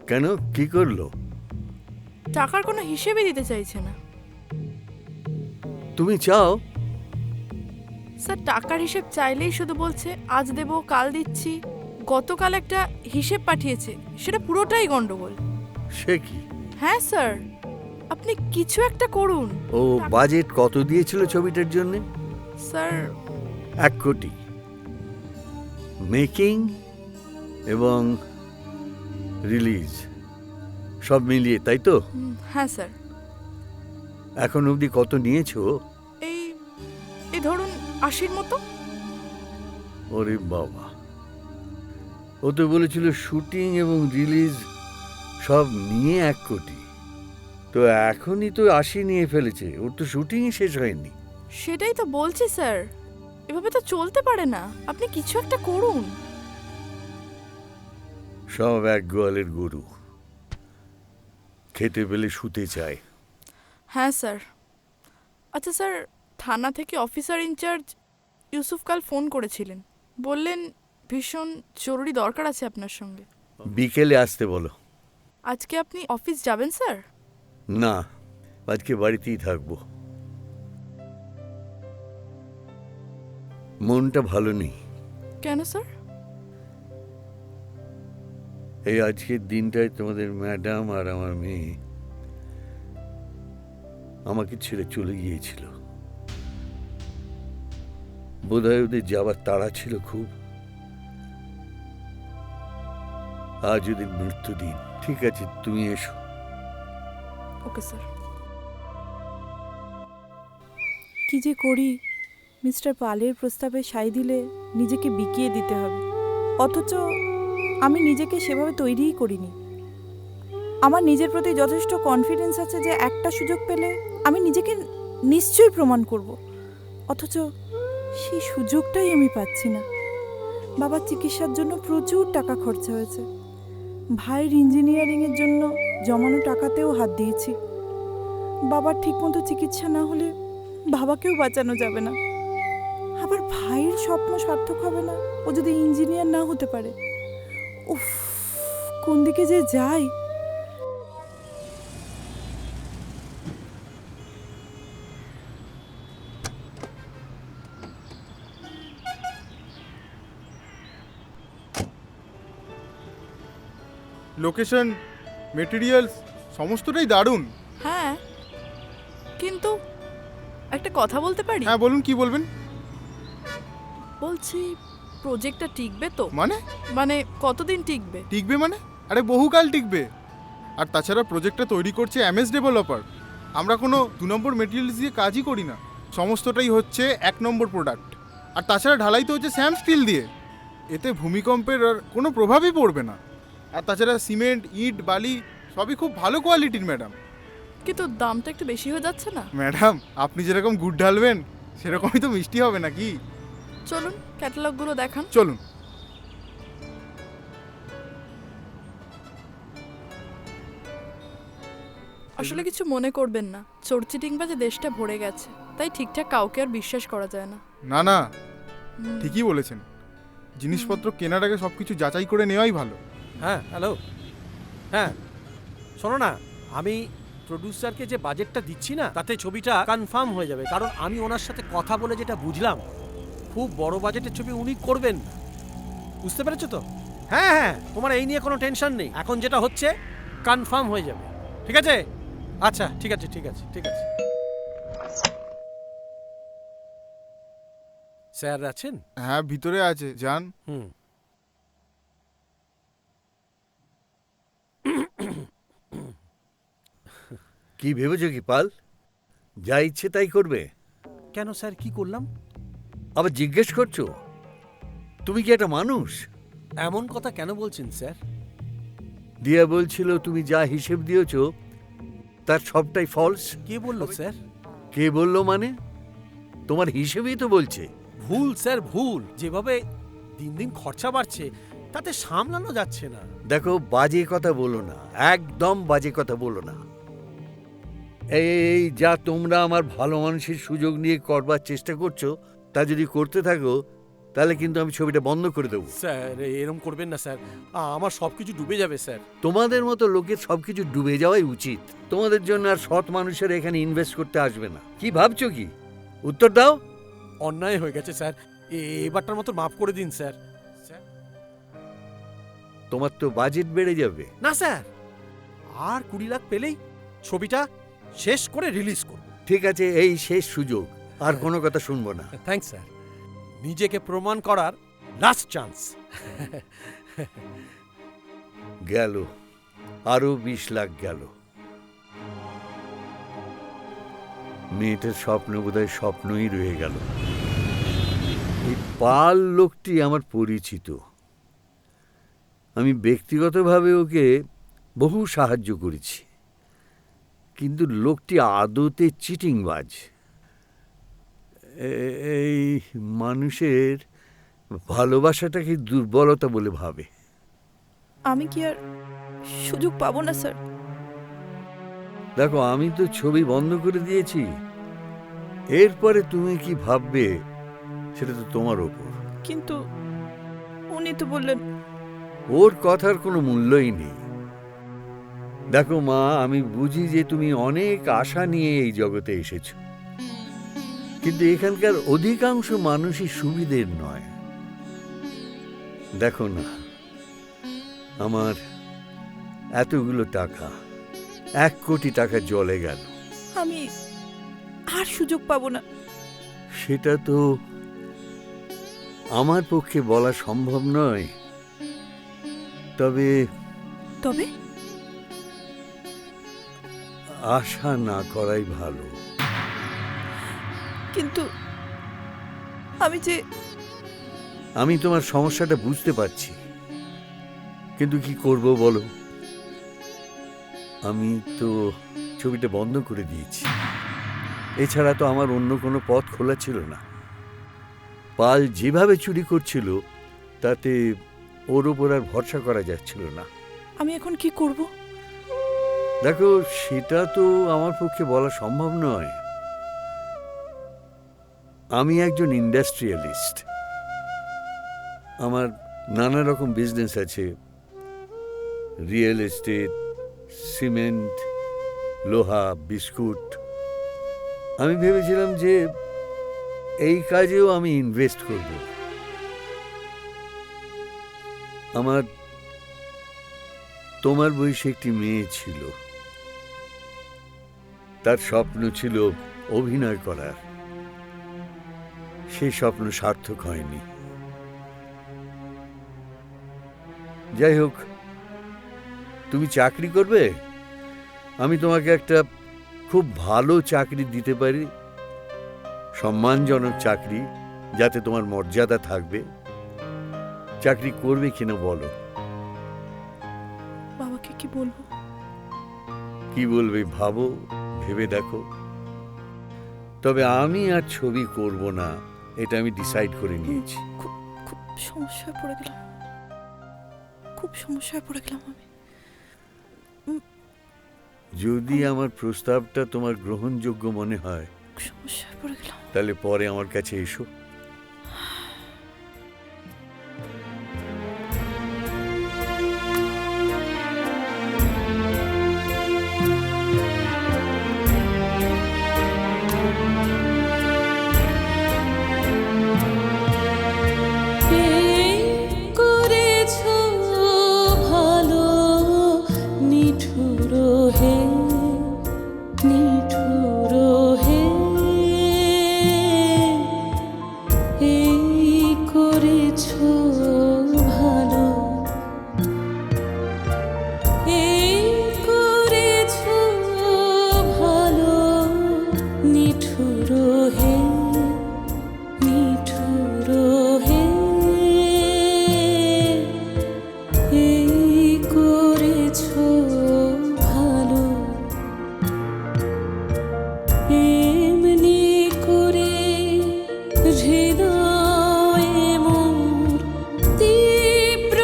কেন, কি করলো? টাকার কোনো হিসেবে দিতে চাইছে না। তুমি চাও? স্যার টাকার হিসেব চাইলেই শুধু বলছে আজ দেব কাল দিচ্ছি। গতকাল একটা হিসেব পাঠিয়েছে, সেটা পুরোটাই গন্ডগোল। সে কি? হ্যাঁ স্যার, আপনি কিছু একটা করুন। ও বাজেট কত দিয়েছিল ছবিটার জন্য? স্যার 1 কোটি মেকিং এবং রিলিজ সব মিলিয়ে, তাই তো? হ্যাঁ স্যার। এখন অবধি কত নিয়েছো? এই ধরুন 80-র মতো। ওরে বাবা, ও তো বলেছিল শুটিং এবং রিলিজ সব নিয়ে 1 কোটি। তো এখনই তো 80 নিয়ে ফেলেছে, ওর তো শুটিংই শেষ হয়নি। সেটাই তো বলছি স্যার, এভাবে তো চলতে পারে না। আপনি কিছু একটা করুন। সব এক গোয়ালের গরু, খেতে পেলে শুতে চায়। হ্যাঁ স্যার। আচ্ছা স্যার, থানা থেকে অফিসার ইনচার্জ ইউসুফ কাল ফোন করেছিলেন, বললেন ভীষণ জরুরি দরকার আছে আপনার সঙ্গে। বিকেলে আসতে বলো। আজকে আপনি অফিস যাবেন স্যার? না, আজকে বাড়িতেই থাকবো। মনটা ভালো নেই। কেন স্যার? এই আজকের দিনটায় তোমাদের ম্যাডাম আর আমার মেয়ে আমাকে ছেড়ে চলে গিয়েছিল। বোধহয় ওদের যাবার তাড়া ছিল খুব। আজ ওদের মৃত্যুদিন। ঠিক আছে, তুমি এসো। Okay sir. কি যে করি, মিস্টার পালের প্রস্তাবে সাই দিলে নিজেকে বিকিয়ে দিতে হবে, অথচ আমি নিজেকে সেভাবে তৈরিই করিনি। আমার নিজের প্রতি যথেষ্ট কনফিডেন্স আছে যে একটা সুযোগ পেলে আমি নিজেকে নিশ্চয়ই প্রমাণ করব, অথচ সেই সুযোগটাই আমি পাচ্ছি না। বাবার চিকিৎসার জন্য প্রচুর টাকা খরচা হয়েছে, ভাইয়ের ইঞ্জিনিয়ারিংয়ের জন্য জমানো টাকাতেও হাত দিয়েছি। বাবার ঠিকমতো চিকিৎসা না হলে বাবাকেও বাঁচানো যাবে না। আবার ভাইয়ের স্বপ্ন সার্থক হবে না ও যদি ইঞ্জিনিয়ার না হতে পারে। উফ, কোন দিকে যে যাই। লোকেশন, মেটেরিয়ালস সমস্তটাই দারুণ। হ্যাঁ, কিন্তু একটা কথা বলতে পারি? হ্যাঁ বলুন, কি বলবেন? বলছি প্রজেক্টটা টিকবে তো? মানে কতদিন টিকবে? টিকবে মানে? আরে বহুকাল টিকবে। আর তাছাড়া প্রজেক্টটা তৈরি করছে এমএস ডেভেলপার। আমরা কোনো 2 নম্বর মেটেরিয়ালস দিয়ে কাজই করি না, সমস্তটাই হচ্ছে 1 নম্বর প্রোডাক্ট। আর তাছাড়া ঢালাই তো হচ্ছে স্যাম স্টিল দিয়ে, এতে ভূমিকম্পের আর কোনো প্রভাবই পড়বে না। আর তাছাড়া সিমেন্ট, ইট, বালি সবই খুব ভালো কোয়ালিটির ম্যাডাম। কিন্তু দামটা একটু বেশি হয়ে যাচ্ছে না? ম্যাডাম আপনি যেরকম গুড় ঢালবেন সেরকমই তো মিষ্টি হবে নাকি? চলুন ক্যাটালগুলো দেখান। চলুন। আসলে কিছু মনে করবেন না, চোর চিটিংবাজে দেশটা ভরে গেছে, তাই ঠিকঠাক কাউকে আর বিশ্বাস করা যায় না। না না, ঠিকই বলেছেন। জিনিসপত্র কেনার আগে সবকিছু যাচাই করে নেওয়াই ভালো। হ্যাঁ, হ্যালো। হ্যাঁ শোনো না, আমি প্রডিউসারকে যে বাজেটটা দিচ্ছি না, তাতে ছবিটা কনফার্ম হয়ে যাবে। কারণ আমি ওনার সাথে কথা বলে যেটা বুঝলাম, খুব বড় বাজেটের ছবি উনি করবেন না। বুঝতে পেরেছো তো? হ্যাঁ হ্যাঁ, তোমার এই নিয়ে কোনো টেনশন নেই। এখন যেটা হচ্ছে কনফার্ম হয়ে যাবে। ঠিক আছে? আচ্ছা ঠিক আছে ঠিক আছে ঠিক আছে। স্যার আছেন? হ্যাঁ ভিতরে আছে, যান। কি ভেবেছো কি পাল? যা ইচ্ছে তাই করবে? কেন স্যার, কি করলাম? আবার জিজ্ঞেস করছো? তুমি কি একটা মানুষ? এমন কথা কেন বলছেন স্যার? দিয়া বলছিল তুমি যা হিসেব দিয়েছো তার সবটাই ফলস। কে বললো স্যার? কে বললো মানে? তোমার হিসেবেই তো বলছে। ভুল স্যার, ভুল। যেভাবে দিন দিন খরচা বাড়ছে তাতে সামলানো যাচ্ছে না। দেখো, বাজে কথা বলো না, একদম বাজে কথা বলো না। এই যা তোমরা আমার ভালো মানুষের সুযোগ নিয়ে করবার চেষ্টা করছো, তা যদি করতে থাকো তাহলে কিন্তু আমি ছবিটা বন্ধ করে দেবো। স্যার এরকম করবেন না স্যার, আমার সবকিছু ডুবে যাবে স্যার। তোমাদের মতো লোকের সবকিছু ডুবে যাওয়াই উচিত। তোমাদের জন্য আর সৎ মানুষের এখানে ইনভেস্ট করতে আসবে না। কি ভাবছো কি? উত্তর দাও। অন্যায় হয়ে গেছে স্যার, এবারটার মতো মাফ করে দিন স্যার। তোমার তো বাজেট বেড়ে যাবে। না স্যার, আর 20 লাখ পেলেই ছবিটা শেষ করে রিলিজ করব। ঠিক আছে, এই শেষ সুযোগ, আর কোনো কথা শুনবো না। থ্যাঙ্কস স্যার, নিজেকে প্রমাণ করার লাস্ট চান্স। গেল, আরো 20 লাখ গেল। মেয়েটার স্বপ্ন বোধহয় স্বপ্নই রয়ে গেল। এই পাল লোকটি আমার পরিচিত। আমি ব্যক্তিগতভাবে ওকে বহু সাহায্য করেছি, কিন্তু লোকটি আদতে চিটিংবাজ। এই মানুষের ভালোবাসাটাকে দুর্বলতা বলে ভাবে। আমি কি আর সুযোগ পাবো না স্যার? দেখো, আমি তো ছবি বন্ধ করে দিয়েছি। এরপরে তুমি কি ভাববে সেটা তো তোমার ওপর। কিন্তু উনি তো বললেন। ওর কথার কোনো মূল্যই নেই। দেখো মা, আমি বুঝি যে তুমি অনেক আশা নিয়ে এই জগতে এসেছো, কিন্তু এখানকার অধিকাংশ মানুষই সুবিধের নয়। দেখো না, আমার এতগুলো টাকা, 1 কোটি টাকা জলে গেল। আমি আর সুযোগ পাবো না। সেটা তো আমার পক্ষে বলা সম্ভব নয়। তবে তবে আশা না করাই ভালো। কিন্তু আমি তোমার সমস্যাটা বুঝতে পারছি, কিন্তু কি করব বলো? আমি তো ছবিটা বন্ধ করে দিয়েছি। এছাড়া তো আমার অন্য কোনো পথ খোলা ছিল না। পাল যেভাবে চুরি করছিল তাতে ওর ওপর আর ভরসা করা যাচ্ছিল না। আমি এখন কি করব? দেখো, সেটা তো আমার পক্ষে বলা সম্ভব নয়। আমি একজন ইন্ডাস্ট্রিয়ালিস্ট। আমার নানা রকম বিজনেস আছে, রিয়েল এস্টেট, সিমেন্ট, লোহা, বিস্কুট। আমি ভেবেছিলাম যে এই কাজেও আমি ইনভেস্ট করব। আমার তোমার বয়সী একটি মেয়ে ছিল, তার স্বপ্ন ছিল অভিনয় করার। সেই স্বপ্ন সার্থক হয়নি। যাই হোক, তুমি চাকরি করবে, আমি তোমাকে একটা খুব ভালো চাকরি দিতে পারি, সম্মানজনক চাকরি, যাতে তোমার মর্যাদা থাকবে। চাকরি করবে কিনা বলো? বাবাকে কি বলবো? কি বলবে ভাবো, ভেবে দেখো। তবে আমি আর ছবি করব না, এটা আমি ডিসাইড করে নিয়েছি। খুব সমস্যায় পড়ে গেলাম, খুব সমস্যায় পড়ে গেলাম আমি। যদি আমার প্রস্তাবটা তোমার গ্রহণযোগ্য মনে হয়, সমস্যায় পড়ে গেলাম। তাহলে পরে আমার কাছে এসো। করেছো ভালো নিঠুর হে, নিঠুর হে, এই করেছো ভালো, এই করেছো ভালো নিঠুর হে, নিঠুর হে, এই করেছো ভালো, এমনি করে হৃদয়ে মোর তীব্র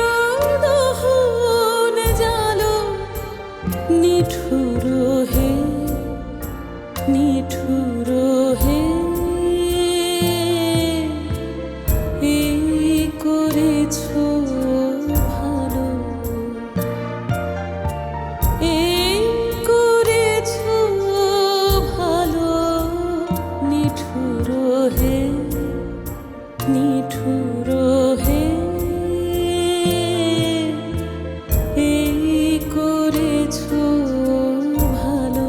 দহন জালো, নিঠুর হে, নিঠুর হে, এই করেছো ভালো, এই করেছো ভালো নিঠুর হে, নিঠুর হে, এই করেছো ভালো।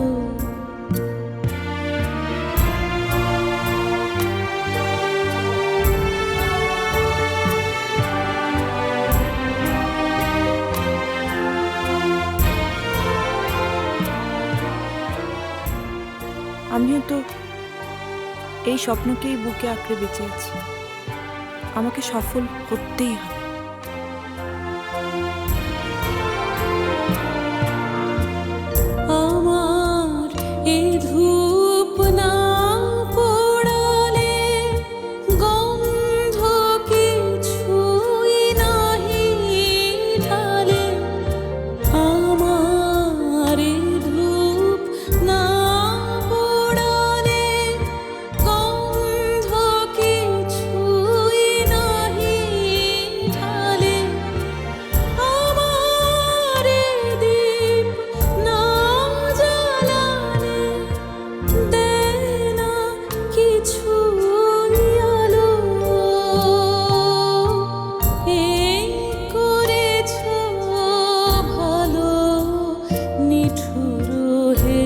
আমিও তো এই স্বপ্নকেই বুকে আঁকড়ে বেঁচে আছি। আমাকে সফল করতেই হবে। আমার এ ধূপ না পোড়ালে গন্ধ কিছুই নাহি ঢালে, আমার এ ধূপ না পোড়ালে গন্ধ কিছুই নাহি ঢালে, আমার এ দীপ না জ্বালালে দেয় না কিছুই আলো, এই করেছো ভালো নিঠুর হে,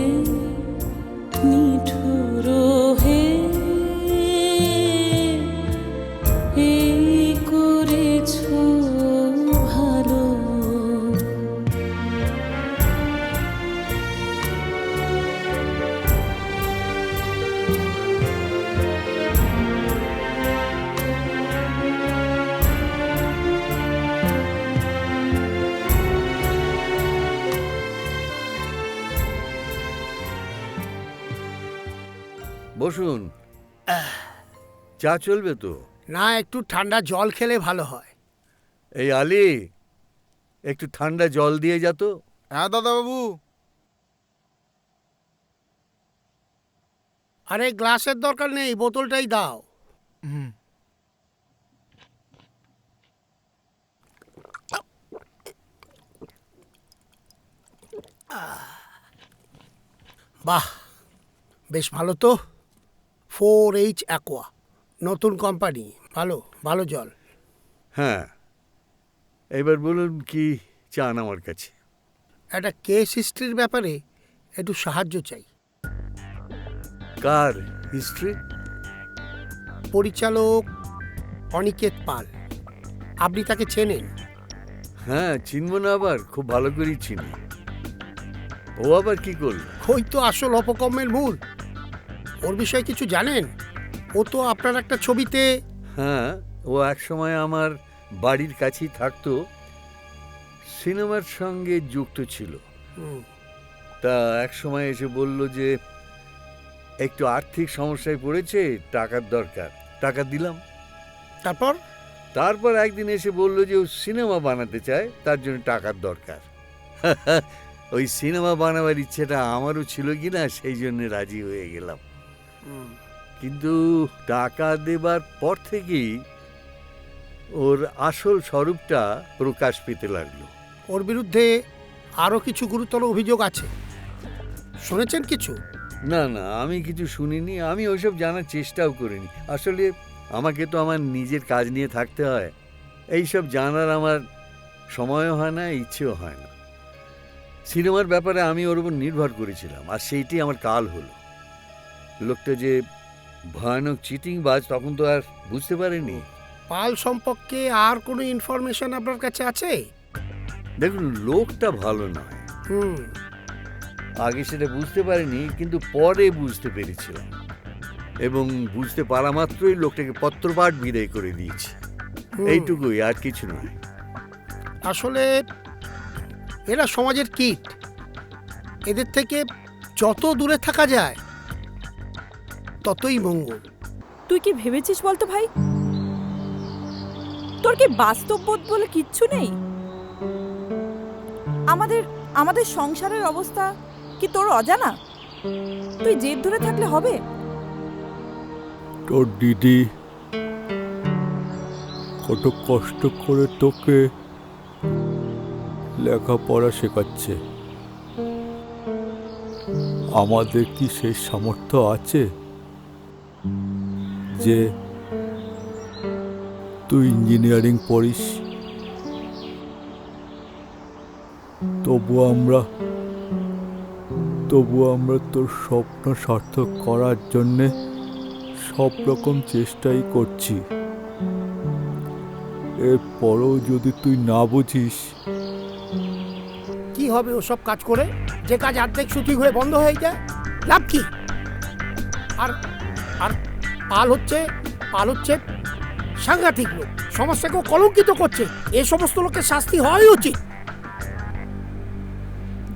নিঠুর হে, এই করেছো ভালো। বসুন, চা চলবে তো? না, একটু ঠান্ডা জল খেলে ভালো হয়। এই আলী, একটু ঠান্ডা জল দিয়ে যা তো। হ্যাঁ দাদাবাবু। আরে গ্লাসের দরকার নেই, বোতলটাই দাও। বাহ, বেশ ভালো তো। 4H অ্যাকোয়া, নতুন কোম্পানি, ভালো ভালো জল। হ্যাঁ, এবার বলুন কি চান আমার কাছে? একটা কেস হিস্ট্রির ব্যাপারে একটু সাহায্য চাই। কার হিস্ট্রি? পরিচালক অনিকেত পাল, আপনি তাকে চেনেন? হ্যাঁ, চিনব না আবার? খুব ভালো করেই চিনি। ও আবার কি করল? ওই তো আসল অপকর্মের মূল। ওর বিষয়ে কিছু জানেন? ও তো আপনার একটা ছবিতে। হ্যাঁ, ও এক সময় আমার বাড়ির কাছেই থাকতো, সিনেমার সঙ্গে যুক্ত ছিল। তা এক সময় এসে বলল যে একটু আর্থিক সমস্যায় পড়েছে, টাকার দরকার। টাকা দিলাম। তারপর একদিন এসে বলল যে ও সিনেমা বানাতে চায়, তার জন্য টাকার দরকার। ওই সিনেমা বানাবার ইচ্ছেটা আমারও ছিল কিনা, সেই জন্য রাজি হয়ে গেলাম। কিন্তু টাকা দেবার পর থেকেই ওর আসল স্বরূপটা প্রকাশ পেতে লাগলো। ওর বিরুদ্ধে আরো কিছু গুরুতর অভিযোগ আছে, শুনেছেন কিছু? না না, আমি কিছু শুনিনি, আমি ওইসব জানার চেষ্টাও করিনি। আসলে আমাকে তো আমার নিজের কাজ নিয়ে থাকতে হয়, এইসব জানার আমার সময়ও হয় না, ইচ্ছেও হয় না। সিনেমার ব্যাপারে আমি ওর উপর নির্ভর করেছিলাম, আর সেইটি আমার কাল হলো। লোকটা যে ভয়ানক চিটিংবাজ তখন তো আর বুঝতে পারিনি। পাল সম্পর্কে আর কোনো ইনফরমেশন আপনার কাছে আছে? দেখুন, লোকটা ভালো নয়, আগে সেটা বুঝতে পারিনি, কিন্তু পরে বুঝতে পেরেছিলাম, এবং বুঝতে পারা মাত্রই লোকটাকে পত্রপাঠ বিদায় করে দিয়েছি। এইটুকুই, আর কিছু নয়। আসলে এরা সমাজের কীট, এদের থেকে যত দূরে থাকা যায় ততই মঙ্গল। তুই কি ভেবেছিস বলতো ভাই? তোর কি বাস্তববোধ বলে কিচ্ছু নেই? আমাদের সংসারের অবস্থা কি তোর অজানা? তুই জেদ ধরে থাকলে হবে? তোর দিদি কত কষ্ট করে তোকে লেখাপড়া শেখাচ্ছে, আমাদের কি সেই সামর্থ্য আছে যে তুই ইঞ্জিনিয়ারিং পড়িস? তবু আমরা তোর স্বপ্ন সার্থক করার জন্যে সব রকম চেষ্টাই করছি। এরপরও যদি তুই না বুঝিস। কি হবে ওসব কাজ করে? যে কাজ অর্ধেক শুটিং হয়ে বন্ধ হয়ে যায়, লাভ কি? আর আর পাল হচ্ছে সাংঘাতিক লোক, সমাজটাকেও কলঙ্কিত করছে। এ সমস্ত লোকের শাস্তি হওয়াই উচিত।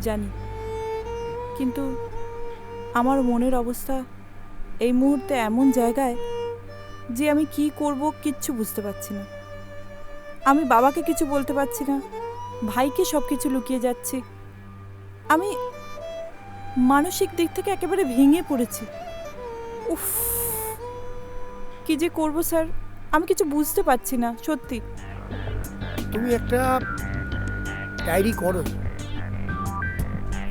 জানি, কিন্তু আমার মনের অবস্থা এই মুহূর্তে এমন জায়গায় যে আমি কি করব কিচ্ছু বুঝতে পারছি না। আমি বাবাকে কিছু বলতে পারছি না, ভাইকে সব কিছু লুকিয়ে যাচ্ছি। আমি মানসিক দিক থেকে একেবারে ভেঙে পড়েছি। উফ, কি যে করব স্যার, আমি কিছু বুঝতে পারছি না সত্যি। তুমি একটা ডায়েরি করো,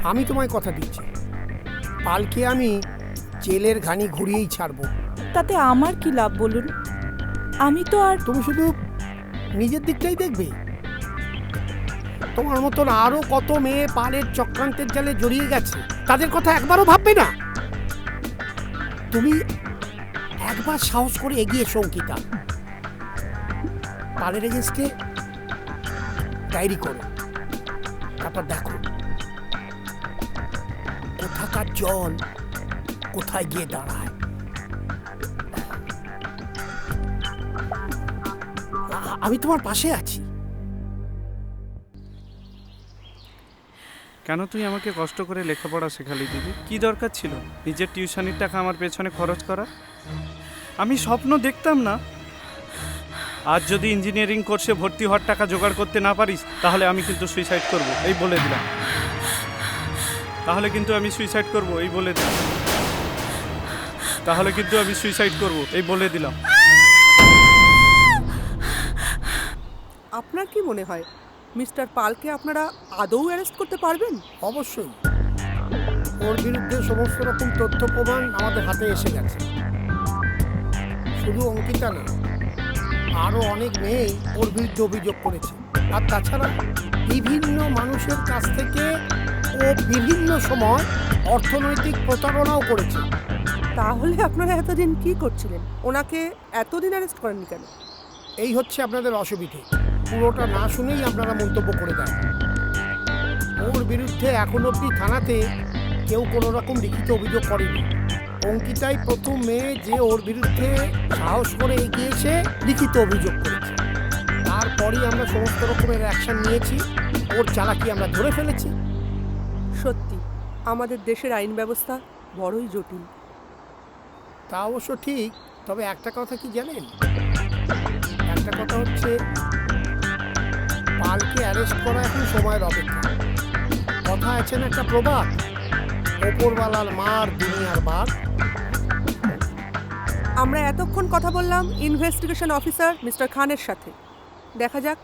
আমি তোমায় কথা দিচ্ছি, পালকে আমি জেলের ঘানি ঘুরিয়েই ছাড়বো। তাতে আমার কি লাভ বলুন? আমি তো আর। তুমি শুধু নিজের দিকটাই দেখবে। তোমার মতন আরো কত মেয়ে পালের চক্রান্তের জালে জড়িয়ে গেছে, তাদের কথা একবারও ভাববে না। তুমি একবার সাহস করে এগিয়ে এসো অঙ্কিতা, পালের এগেন্স্টে ডায়েরি করো, তারপর দেখো কোথাকার জল কোথায় গিয়ে দাঁড়ায়। আমি তোমার পাশে আছি। কেন তুই আমাকে কষ্ট করে লেখাপড়া শেখালি দিদি? কি দরকার ছিল নিজের টিউশনির টাকা আমার পেছনে খরচ করা? আমি স্বপ্ন দেখতাম না? আজ যদি ইঞ্জিনিয়ারিং কোর্সে ভর্তি হওয়ার টাকা জোগাড় করতে না পারিস, তাহলে আমি কিন্তু সুইসাইড করব, এই বলে দিলাম। তাহলে কিন্তু আমি সুইসাইড করব, এই বলে দিলাম। আপনার কি মনে হয় মিস্টার পালকে আপনারা আদৌ অ্যারেস্ট করতে পারবেন? অবশ্যই। ওর বিরুদ্ধে সমস্ত রকম তথ্য প্রমাণ আমাদের হাতে এসে গেছে। শুধু অঙ্কিতা না, আরও অনেক মেয়েই ওর বিরুদ্ধে অভিযোগ করেছে। আর তাছাড়া বিভিন্ন মানুষের কাছ থেকে ও বিভিন্ন সময় অর্থনৈতিক প্রতারণাও করেছে। তাহলে আপনারা এতদিন কি করছিলেন? ওনাকে এতদিন অ্যারেস্ট করেননি কেন? এই হচ্ছে আপনাদের অসুবিধে, পুরোটা না শুনেই আপনারা মন্তব্য করে দেন। ওর বিরুদ্ধে এখন অবধি থানাতে কেউ কোনো রকম লিখিত অভিযোগ করেনি। অঙ্কিতাই প্রথম মেয়ে যে ওর বিরুদ্ধে সাহস করে এগিয়েছে, লিখিত অভিযোগ করেছে। তারপরই আমরা সমস্ত রকমের অ্যাকশন নিয়েছি, ওর চালাকি আমরা ধরে ফেলেছি। সত্যি আমাদের দেশের আইন ব্যবস্থা বড়ই জটিল। তা অবশ্য ঠিক, তবে একটা কথা কি জানেন? একটা কথা হচ্ছে পালকে অ্যারেস্ট করা এখন সময়ের অপেক্ষা। কথা আছেন একটা প্রবাদ, ওপরওয়ালার মার দুনিয়ার বার। আমরা এতক্ষণ কথা বললাম ইনভেস্টিগেশন অফিসার মিস্টার খানের সাথে। দেখা যাক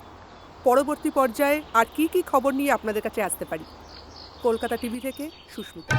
পরবর্তী পর্যায়ে আর কি কি খবর নিয়ে আপনাদের কাছে আসতে পারি। কলকাতা টিভি থেকে সুস্মিতা।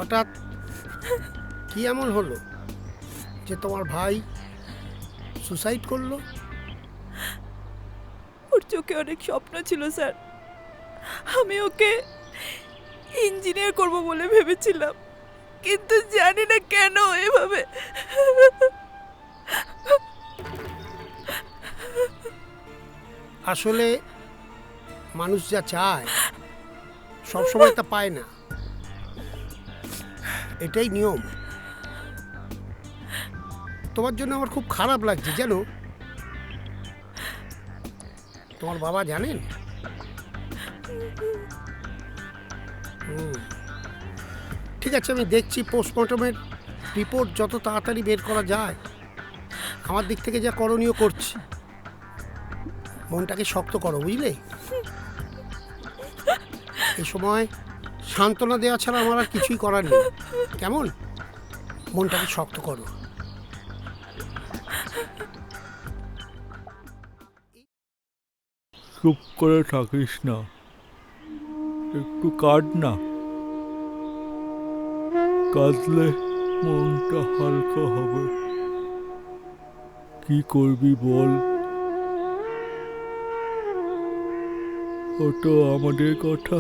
হঠাৎ কি এমন হলো যে তোমার ভাই সুসাইড করলো? ওর চোখে অনেক স্বপ্ন ছিল স্যার। আমি ওকে ইঞ্জিনিয়ার করব বলে ভেবেছিলাম, কিন্তু জানি না কেন এভাবে। আসলে মানুষ যা চায় সবসময় তা পায় না, এটাই নিয়ম। তোমার জন্য আমার খুব খারাপ লাগছে জানো। তোমার বাবা জানেন? ঠিক আছে, আমি দেখছি পোস্টমর্টমের রিপোর্ট যত তাড়াতাড়ি বের করা যায়। আমার দিক থেকে যা করণীয় করছি। মনটাকে শক্ত করো, বুঝলে? এই সময় সান্ত্বনা দেওয়া ছাড়া আমার আর কিছুই করার নেই। কেমন? মনটাকে শক্ত করো। চুপ করে থাকিস না, একটু কাঁদ না। কাঁদলে মনটা হালকা হবে। কি করবি বল? ও তো আমাদের কথা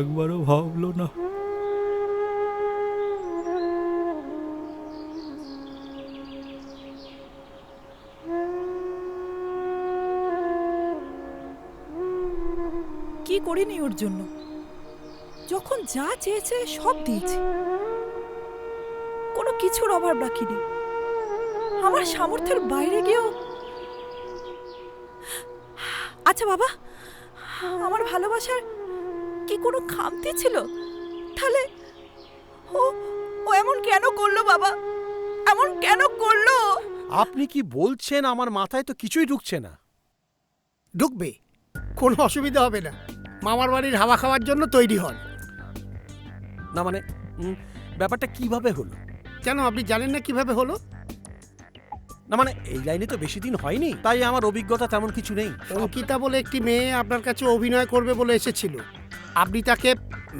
একবারও ভাবলো না। কি করিনি ওর জন্য? যখন যা চেয়েছে সব দিয়েছি, কোনো কিছুর অভাব রাখিনি। আমার সামর্থ্যের বাইরে গিয়েও। আচ্ছা বাবা, আমার ভালোবাসার কি কোনো খামতি ছিল? তাহলে ও ও এমন কেন করলো বাবা? এমন কেন করলো? আপনি কি বলছেন? আমার মাথায় তো কিছুই ঢুকছে না। ঢুকবে, কোনো অসুবিধা হবে না। মামার বাড়ির হাওয়া খাওয়ার জন্য তৈরি হন। না মানে ব্যাপারটা কিভাবে হলো? কেন, আপনি জানেন না কিভাবে হলো? না মানে এই লাইনে তো বেশি দিন হয়নি, তাই আমার অভিজ্ঞতা তেমন কিছু নেই। অঙ্কিতা বলে একটি মেয়ে আপনার কাছে অভিনয় করবে বলে এসেছিল। আপনি তাকে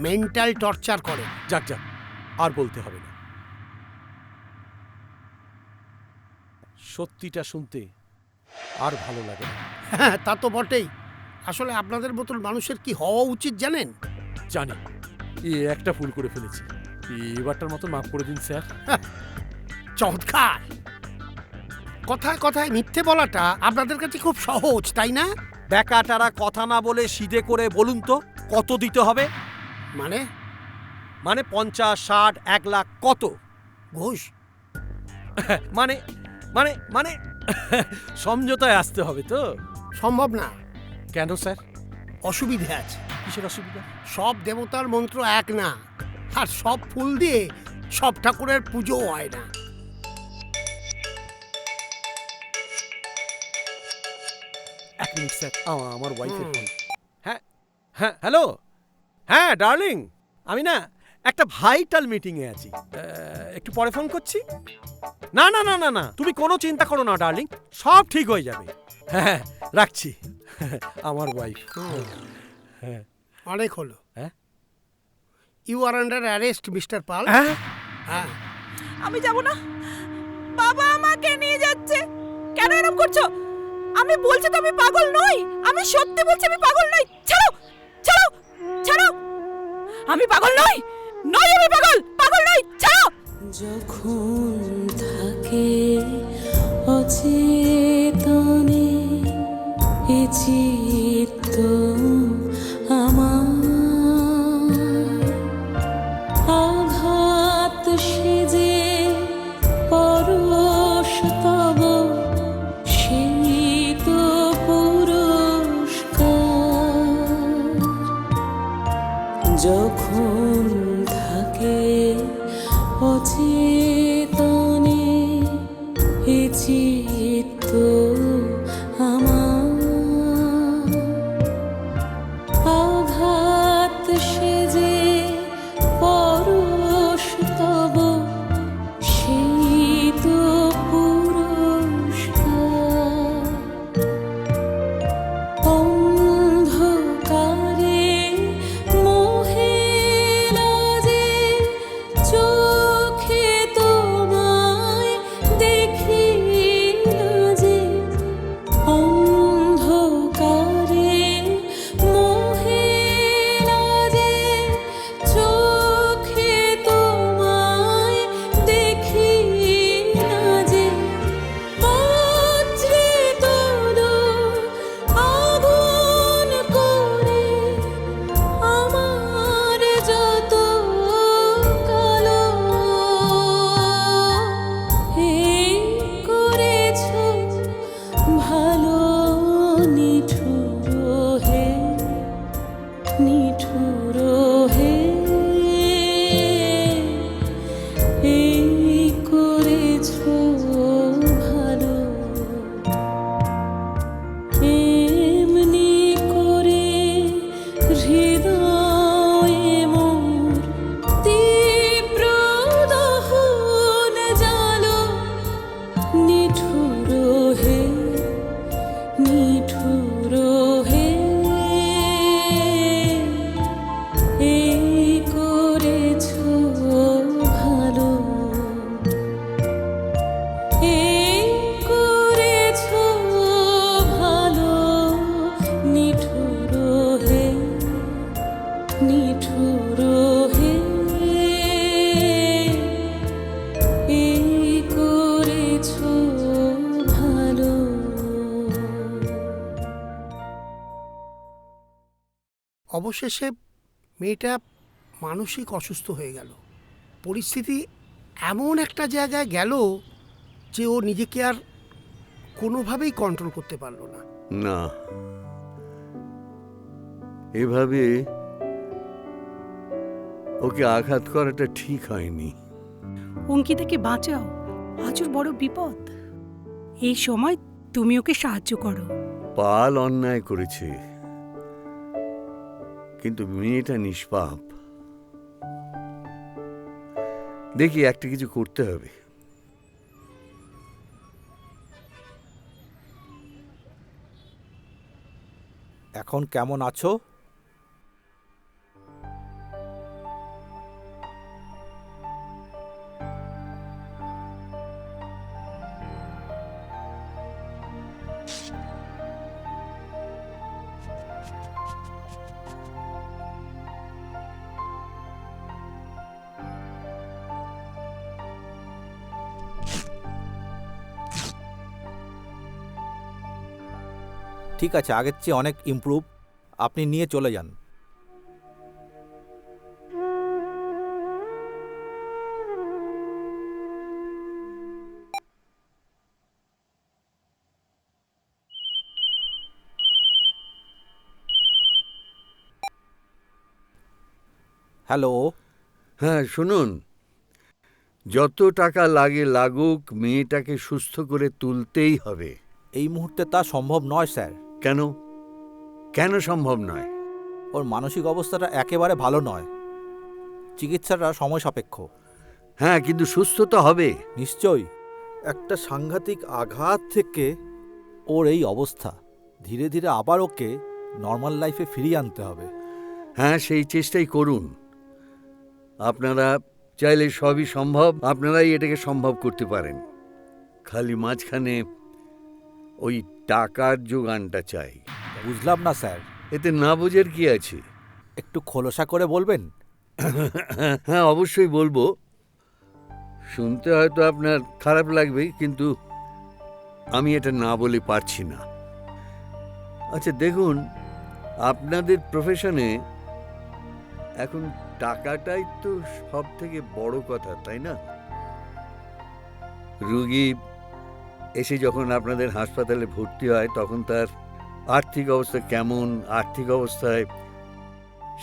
মেন্টাল টর্চার করেন। যাক যাক, আর বলতে হবে না। সত্যিটা শুনতে আর ভালো লাগে না। হ্যাঁ, তা তো বটেই। আসলে আপনাদের মতন মানুষের কি হওয়া উচিত জানেন? জানি একটা ভুল করে ফেলেছি, এবারটার মতো মাফ করে দিন স্যার। চমৎকার। কথায় কথায় মিথ্যে বলাটা আপনাদের কাছে খুব সহজ, তাই না? বেকাটারা কথা না বলে সিধে করে বলুন তো কত দিতে হবে? মানে মানে 50, 60, 1 লাখ কত? ঘুষ মানে মানে মানে সমঝোতায় আসতে হবে তো? সম্ভব না। কেন স্যার? অসুবিধে আছে। কিসের অসুবিধা? সব দেবতার মন্ত্র এক না, আর সব ফুল দিয়ে সব ঠাকুরের পুজো হয় না। এক মিনিট স্যার, আমার ওয়াইফের ফোন। হ্যাঁ হ্যাঁ, হ্যালো। হ্যাঁ ডার্লিং, আমি না একটা ভাইটাল মিটিংয়ে আছি, একটু পরে ফোন করছি। না না না না না, তুমি কোনো চিন্তা করো না ডার্লিং, সব ঠিক হয়ে যাবে। হ্যাঁ রাখছি। আমার ওয়াইফ। হ্যাঁ অনেক হলো। হ্যাঁ, you are under arrest mister Pal. হ্যাঁ হ্যাঁ, আমি যাব না, বাবা আমাকে নিয়ে যাচ্ছে। কেন এরকম করছো? আমি বলছি তো আমি পাগল নই, আমি সত্যি বলছি আমি পাগল নই। ছাড়ো ছাড়ো ছাড়ো, আমি পাগল নই, নই আমি পাগল, পাগল নই, ছাড়ো। যখন থাকে অচেতনে এ চিত্ত আমার, আঘাত সেজে পরশ তব সেই তো পুরস্কার। যখন থাকে অচেতনে এ চিত্ত আমার, আঘাত সেজে পরশ তব সেই তো পুরস্কার। অন্ধকারে মোহে লাজে চোখে তোমায় দেখি না যে, অন্ধকারে মোহে লাজে চোখে তোমায় দেখি না যে, বজ্রে তোলো আগুন করে আমার যত কালো। এই করেছো ভালো নিঠুর হে, নিঠুর হে। এই করেছো ভালো, এমনি করে হৃদয়ে মোর তীব্র দহন জালো। নিঠুর হে, নিঠুর হে। এই করেছো ভালো, এই করেছো ভালো। নিঠুর হে, নিঠুর হে। এই করেছো ভালো। অবশেষে মেয়েটা মানসিক অসুস্থ হয়ে গেল। পরিস্থিতি এমন একটা জায়গায় গেল যে ও নিজেকে আর কোনোভাবেই কন্ট্রোল করতে পারলো না। না, এভাবে ওকে আঘাত করাটা ঠিক হয়নি। অঙ্কিতাকে বাঁচাও, আজুর বড় বিপদ। এই সময় তুমি ওকে সাহায্য করো। পাল অন্যায় করেছে, কিন্তু মেয়েটা নিষ্পাপ। দেখি একটা কিছু করতে হবে। এখন কেমন আছো? ঠিক আছে, আগের চেয়ে অনেক ইমপ্রুভ। আপনি নিয়ে চলে যান। হ্যালো। হ্যাঁ শুনুন, যত টাকা লাগে লাগুক, মেয়েটাকে সুস্থ করে তুলতেই হবে। এই মুহূর্তে তা সম্ভব নয় স্যার। কেন? কেন সম্ভব নয়? ওর মানসিক অবস্থাটা একেবারে ভালো নয়, চিকিৎসাটা সময় সাপেক্ষ। হ্যাঁ, কিন্তু সুস্থ তো হবে। নিশ্চয়ই। একটা সাংঘাতিক আঘাত থেকে ওর এই অবস্থা, ধীরে ধীরে আবার ওকে নর্মাল লাইফে ফিরিয়ে আনতে হবে। হ্যাঁ, সেই চেষ্টাই করুন। আপনারা চাইলে সবই সম্ভব, আপনারাই এটাকে সম্ভব করতে পারেন। খালি মাঝখানে ওই টাকার যোগানটা চাই। বুঝলাম না স্যার। এতে না বুঝের কি আছে? একটু খোলসা করে বলবেন? হ্যাঁ অবশ্যই বলবো। শুনতে হয়তো আপনার খারাপ লাগবে, কিন্তু আমি এটা না বলে পারছি না। আচ্ছা দেখুন, আপনাদের প্রফেশনে এখন টাকাটাই তো সব থেকে বড় কথা, তাই না? রুগী এসে যখন আপনাদের হাসপাতালে ভর্তি হয় তখন তার আর্থিক অবস্থা কেমন, আর্থিক অবস্থায়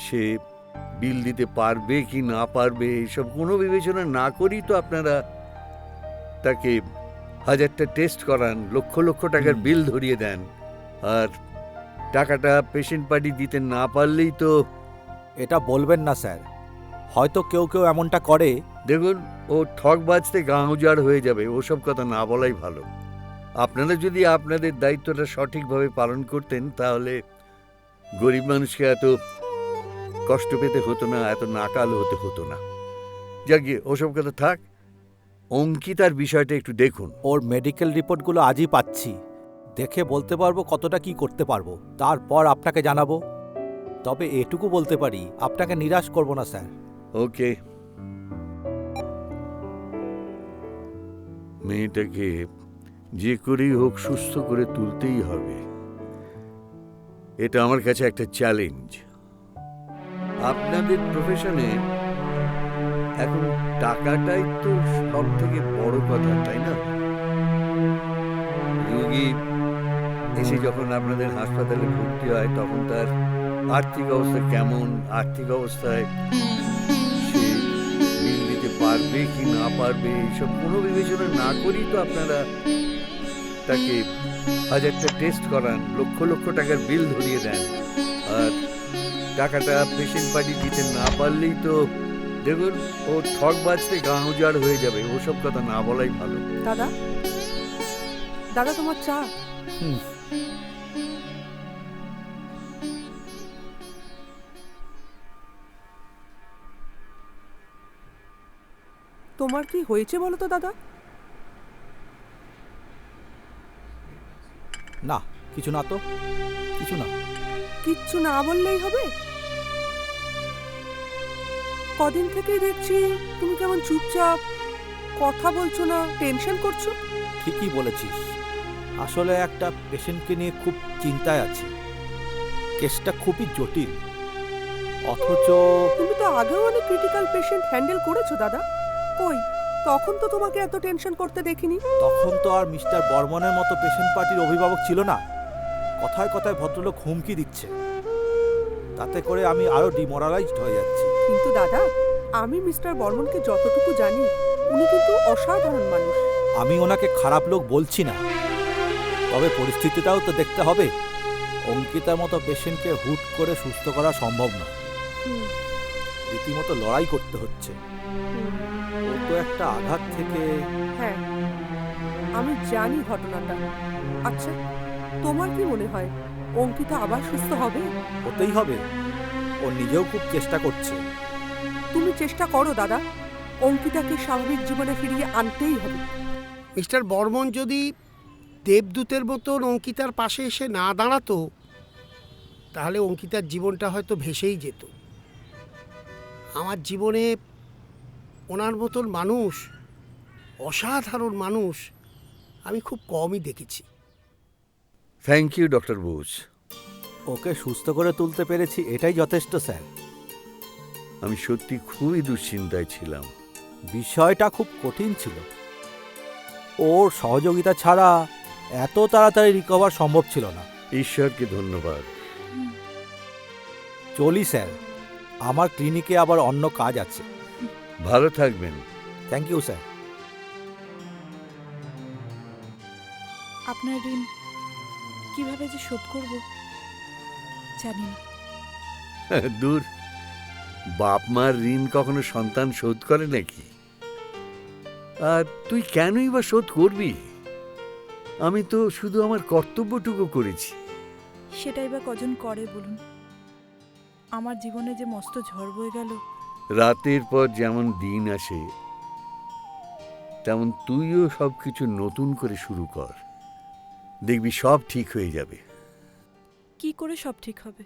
সে বিল দিতে পারবে কি না পারবে, এইসব কোনো বিবেচনা না করেই তো আপনারা তাকে 1000টা টেস্ট করান, লক্ষ লক্ষ টাকার বিল ধরিয়ে দেন, আর টাকাটা পেশেন্ট পার্টি দিতে না পারলেই তো। এটা বলবেন না স্যার, হয়তো কেউ কেউ এমনটা করে। দেখুন, ও ঠক বাজতে গাঁ উজাড় হয়ে যাবে, ওসব কথা না বলাই ভালো। আপনারা যদি আপনাদের দায়িত্বটা সঠিকভাবে পালন করতেন তাহলে গরিব মানুষকে এত কষ্ট পেতে হতো না, এত নাকাল হতে হতো না। যাকে ওসব কথা থাক, অঙ্কিতার বিষয়টা একটু দেখুন। ওর মেডিকেল রিপোর্টগুলো আজই পাচ্ছি, দেখে বলতে পারবো কতটা কি করতে পারবো, তারপর আপনাকে জানাবো। তবে এটুকু বলতে পারি, আপনাকে নিরাশ করব না স্যার। ওকে। মেয়েটাকে যে করেই হোক সুস্থ করে তুলতেই হবে, এটা আমার কাছে একটা চ্যালেঞ্জ। আপনাদের প্রফেশনে এখন টাকাটাই তো সব থেকে বড় কথা, তাই না? রোগী এসে যখন আপনাদের হাসপাতালে ভর্তি হয় তখন তার আর্থিক অবস্থা কেমন, আর্থিক অবস্থায় সে বিল দিতে পারবে কি না পারবে, এইসব কোনো বিবেচনা না করেই তো আপনারা তাকে 1000টা টেস্ট করান, লক্ষ লক্ষ টাকার বিল ধরিয়ে দেন, আর টাকাটা পেশেন্ট পার্টি দিতে না পারলেই তো। দেখুন, ও ঠক বাজতে গাঁ উজাড় হয়ে যাবে, ওসব কথা না বলাই ভালো। দাদা, দাদা তোমার চা। তোমার কি হয়েছে বলো তো দাদা? না, কিছু না তো, কিছু না। কিচ্ছু না বললেই হবে? কদিন থেকেই দেখছি তুমি কেমন চুপচাপ, কথা বলছো না, টেনশন করছো। ঠিকই বলেছিস, আসলে একটা পেশেন্টকে নিয়ে খুব চিন্তায় আছি। কেসটা খুবই জটিল, অথচ তুমি তো আগেও অনেক ক্রিটিক্যাল পেশেন্ট হ্যান্ডেল করেছো দাদা। কই, তখন তো তোমাকে এত টেনশন করতে দেখিনি। তখন তো আর মিস্টার বর্মনের মতো পেশেন্ট পার্টির অভিভাবক ছিল না। কথায় কথায় ভদ্রলোক হুমকি দিচ্ছে, তাতে করে আমি আরো ডিমোরালাইজড হয়ে যাচ্ছি। কিন্তু দাদা, আমি মিস্টার বর্মনকে যতটুকু জানি উনি কিন্তু অসাধারণ মানুষ। আমি ওনাকে খারাপ লোক বলছি না, তবে পরিস্থিতিটাও তো দেখতে হবে। অঙ্কিতার মতো পেশেন্টকে হুট করে সুস্থ করা সম্ভব না, রীতিমতো লড়াই করতে হচ্ছে। ও তো একটা আঘাত থেকে। হ্যাঁ, আমি জানি ঘটনাটা। আচ্ছা, তোমার কি মনে হয় অঙ্কিতা আবার সুস্থ হবে? হতেই হবে, ও নিজেও খুব চেষ্টা করছে। তুমি চেষ্টা করো দাদা, অঙ্কিতাকে স্বাভাবিক জীবনে ফিরিয়ে আনতেই হবে। মিস্টার বর্মন যদি দেবদূতের মতন অঙ্কিতার পাশে এসে না দাঁড়াতো তাহলে অঙ্কিতার জীবনটা হয়তো ভেসেই যেত। আমার জীবনে ওনার মতন মানুষ, অসাধারণ মানুষ, আমি খুব কমই দেখেছি। Thank you doctor Bose. ওকে সুস্থ করে তুলতে পেরেছি, এটাই যথেষ্ট স্যার। আমি সত্যি খুবই দুশ্চিন্তায় ছিলাম। বিষয়টা খুব কঠিন ছিল, ওর সহযোগিতা ছাড়া এত তাড়াতাড়ি রিকভার সম্ভব ছিল না। ঈশ্বরকে ধন্যবাদ। চলি স্যার, আমার ক্লিনিকে আবার অন্য কাজ আছে। ভালো থাকবেন। Thank you sir. আপনার ঋণ কিভাবে যে শোধ করব জানি না। দূর, বাপ মার ঋণ কখনো সন্তান শোধ করে নাকি? আর তুই কেনই বা শোধ করবি? আমি তো শুধু আমার কর্তব্যটুকু করেছি। সেটাই বা কজন করে বলুন? আমার জীবনে যে মস্ত ঝড় বয়ে গেল। রাতের পর যেমন দিন আসে, তেমন তুইও সবকিছু নতুন করে শুরু কর, দেখবি সব ঠিক হয়ে যাবে। কি করে সব ঠিক হবে?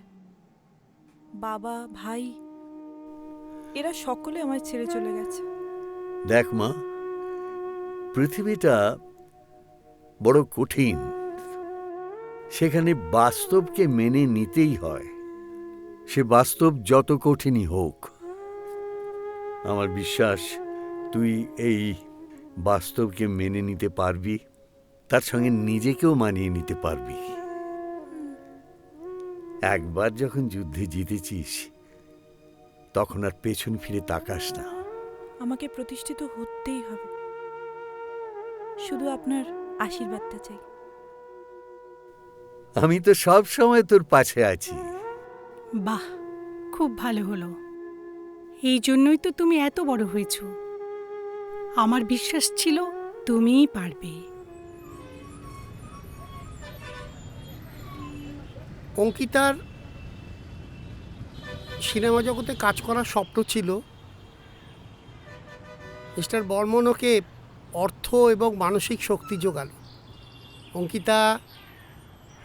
বাবা, ভাই, এরা সকলে আমায় ছেড়ে চলে গেছে। দেখ মা, পৃথিবীটা বড় কঠিন, সেখানে বাস্তবকে মেনে নিতেই হয়, সে বাস্তব যত কঠিনই হোক। আমার বিশ্বাস তুই এই বাস্তবকে মেনে নিতে পারবি, তার সঙ্গে নিজেকেও মানিয়ে নিতে পারবি। একবার যখন যুদ্ধে জিতেছিস, তখন আর পেছন ফিরে তাকাস না। আমাকে প্রতিষ্ঠিত হতেই হবে, শুধু আপনার আশীর্বাদটা চাই। আমি তো সব সময় তোর পাশে আছি। বাহ, খুব ভালো হলো। এই জন্যই তো তুমি এত বড় হয়েছ। আমার বিশ্বাস ছিল তুমিই পারবে। অঙ্কিতার সিনেমা জগতে কাজ করার স্বপ্ন ছিল। মিস্টার বর্মন ওকে অর্থ এবং মানসিক শক্তি যোগাল। অঙ্কিতা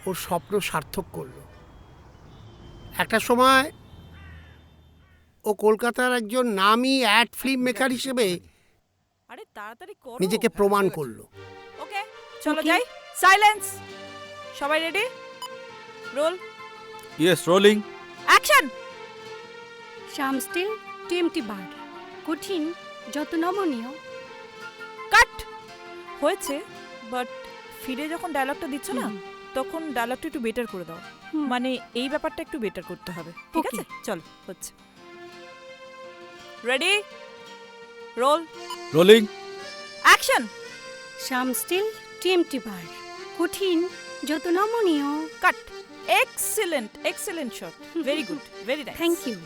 ওর স্বপ্ন সার্থক করল। একটা সময় ও কলকাতার একজন নামী অ্যাড ফিল্ম মেকার হিসেবে আরে তাড়াতাড়ি করো, নিজেকে প্রমাণ করলো। ওকে চলো যাই। সাইলেন্স, সবাই ready? Roll. Yes, rolling. Action. Shyam steel TMT bar, কঠিন যত নমনীয়। কাট হয়েছে, বাট ফিরে যখন ডায়লগটা দিচ্ছ না, তখন ডায়লগটা একটু বেটার করে দাও। মানে এই ব্যাপারটা একটু বেটার করতে হবে, ঠিক আছে? চলো, হচ্ছে। Ready, roll, rolling, action. Shyam steel TMT bar, কঠিন যত নমনীয়। Cut. Excellent, excellent shot, very good, very nice. Thank you.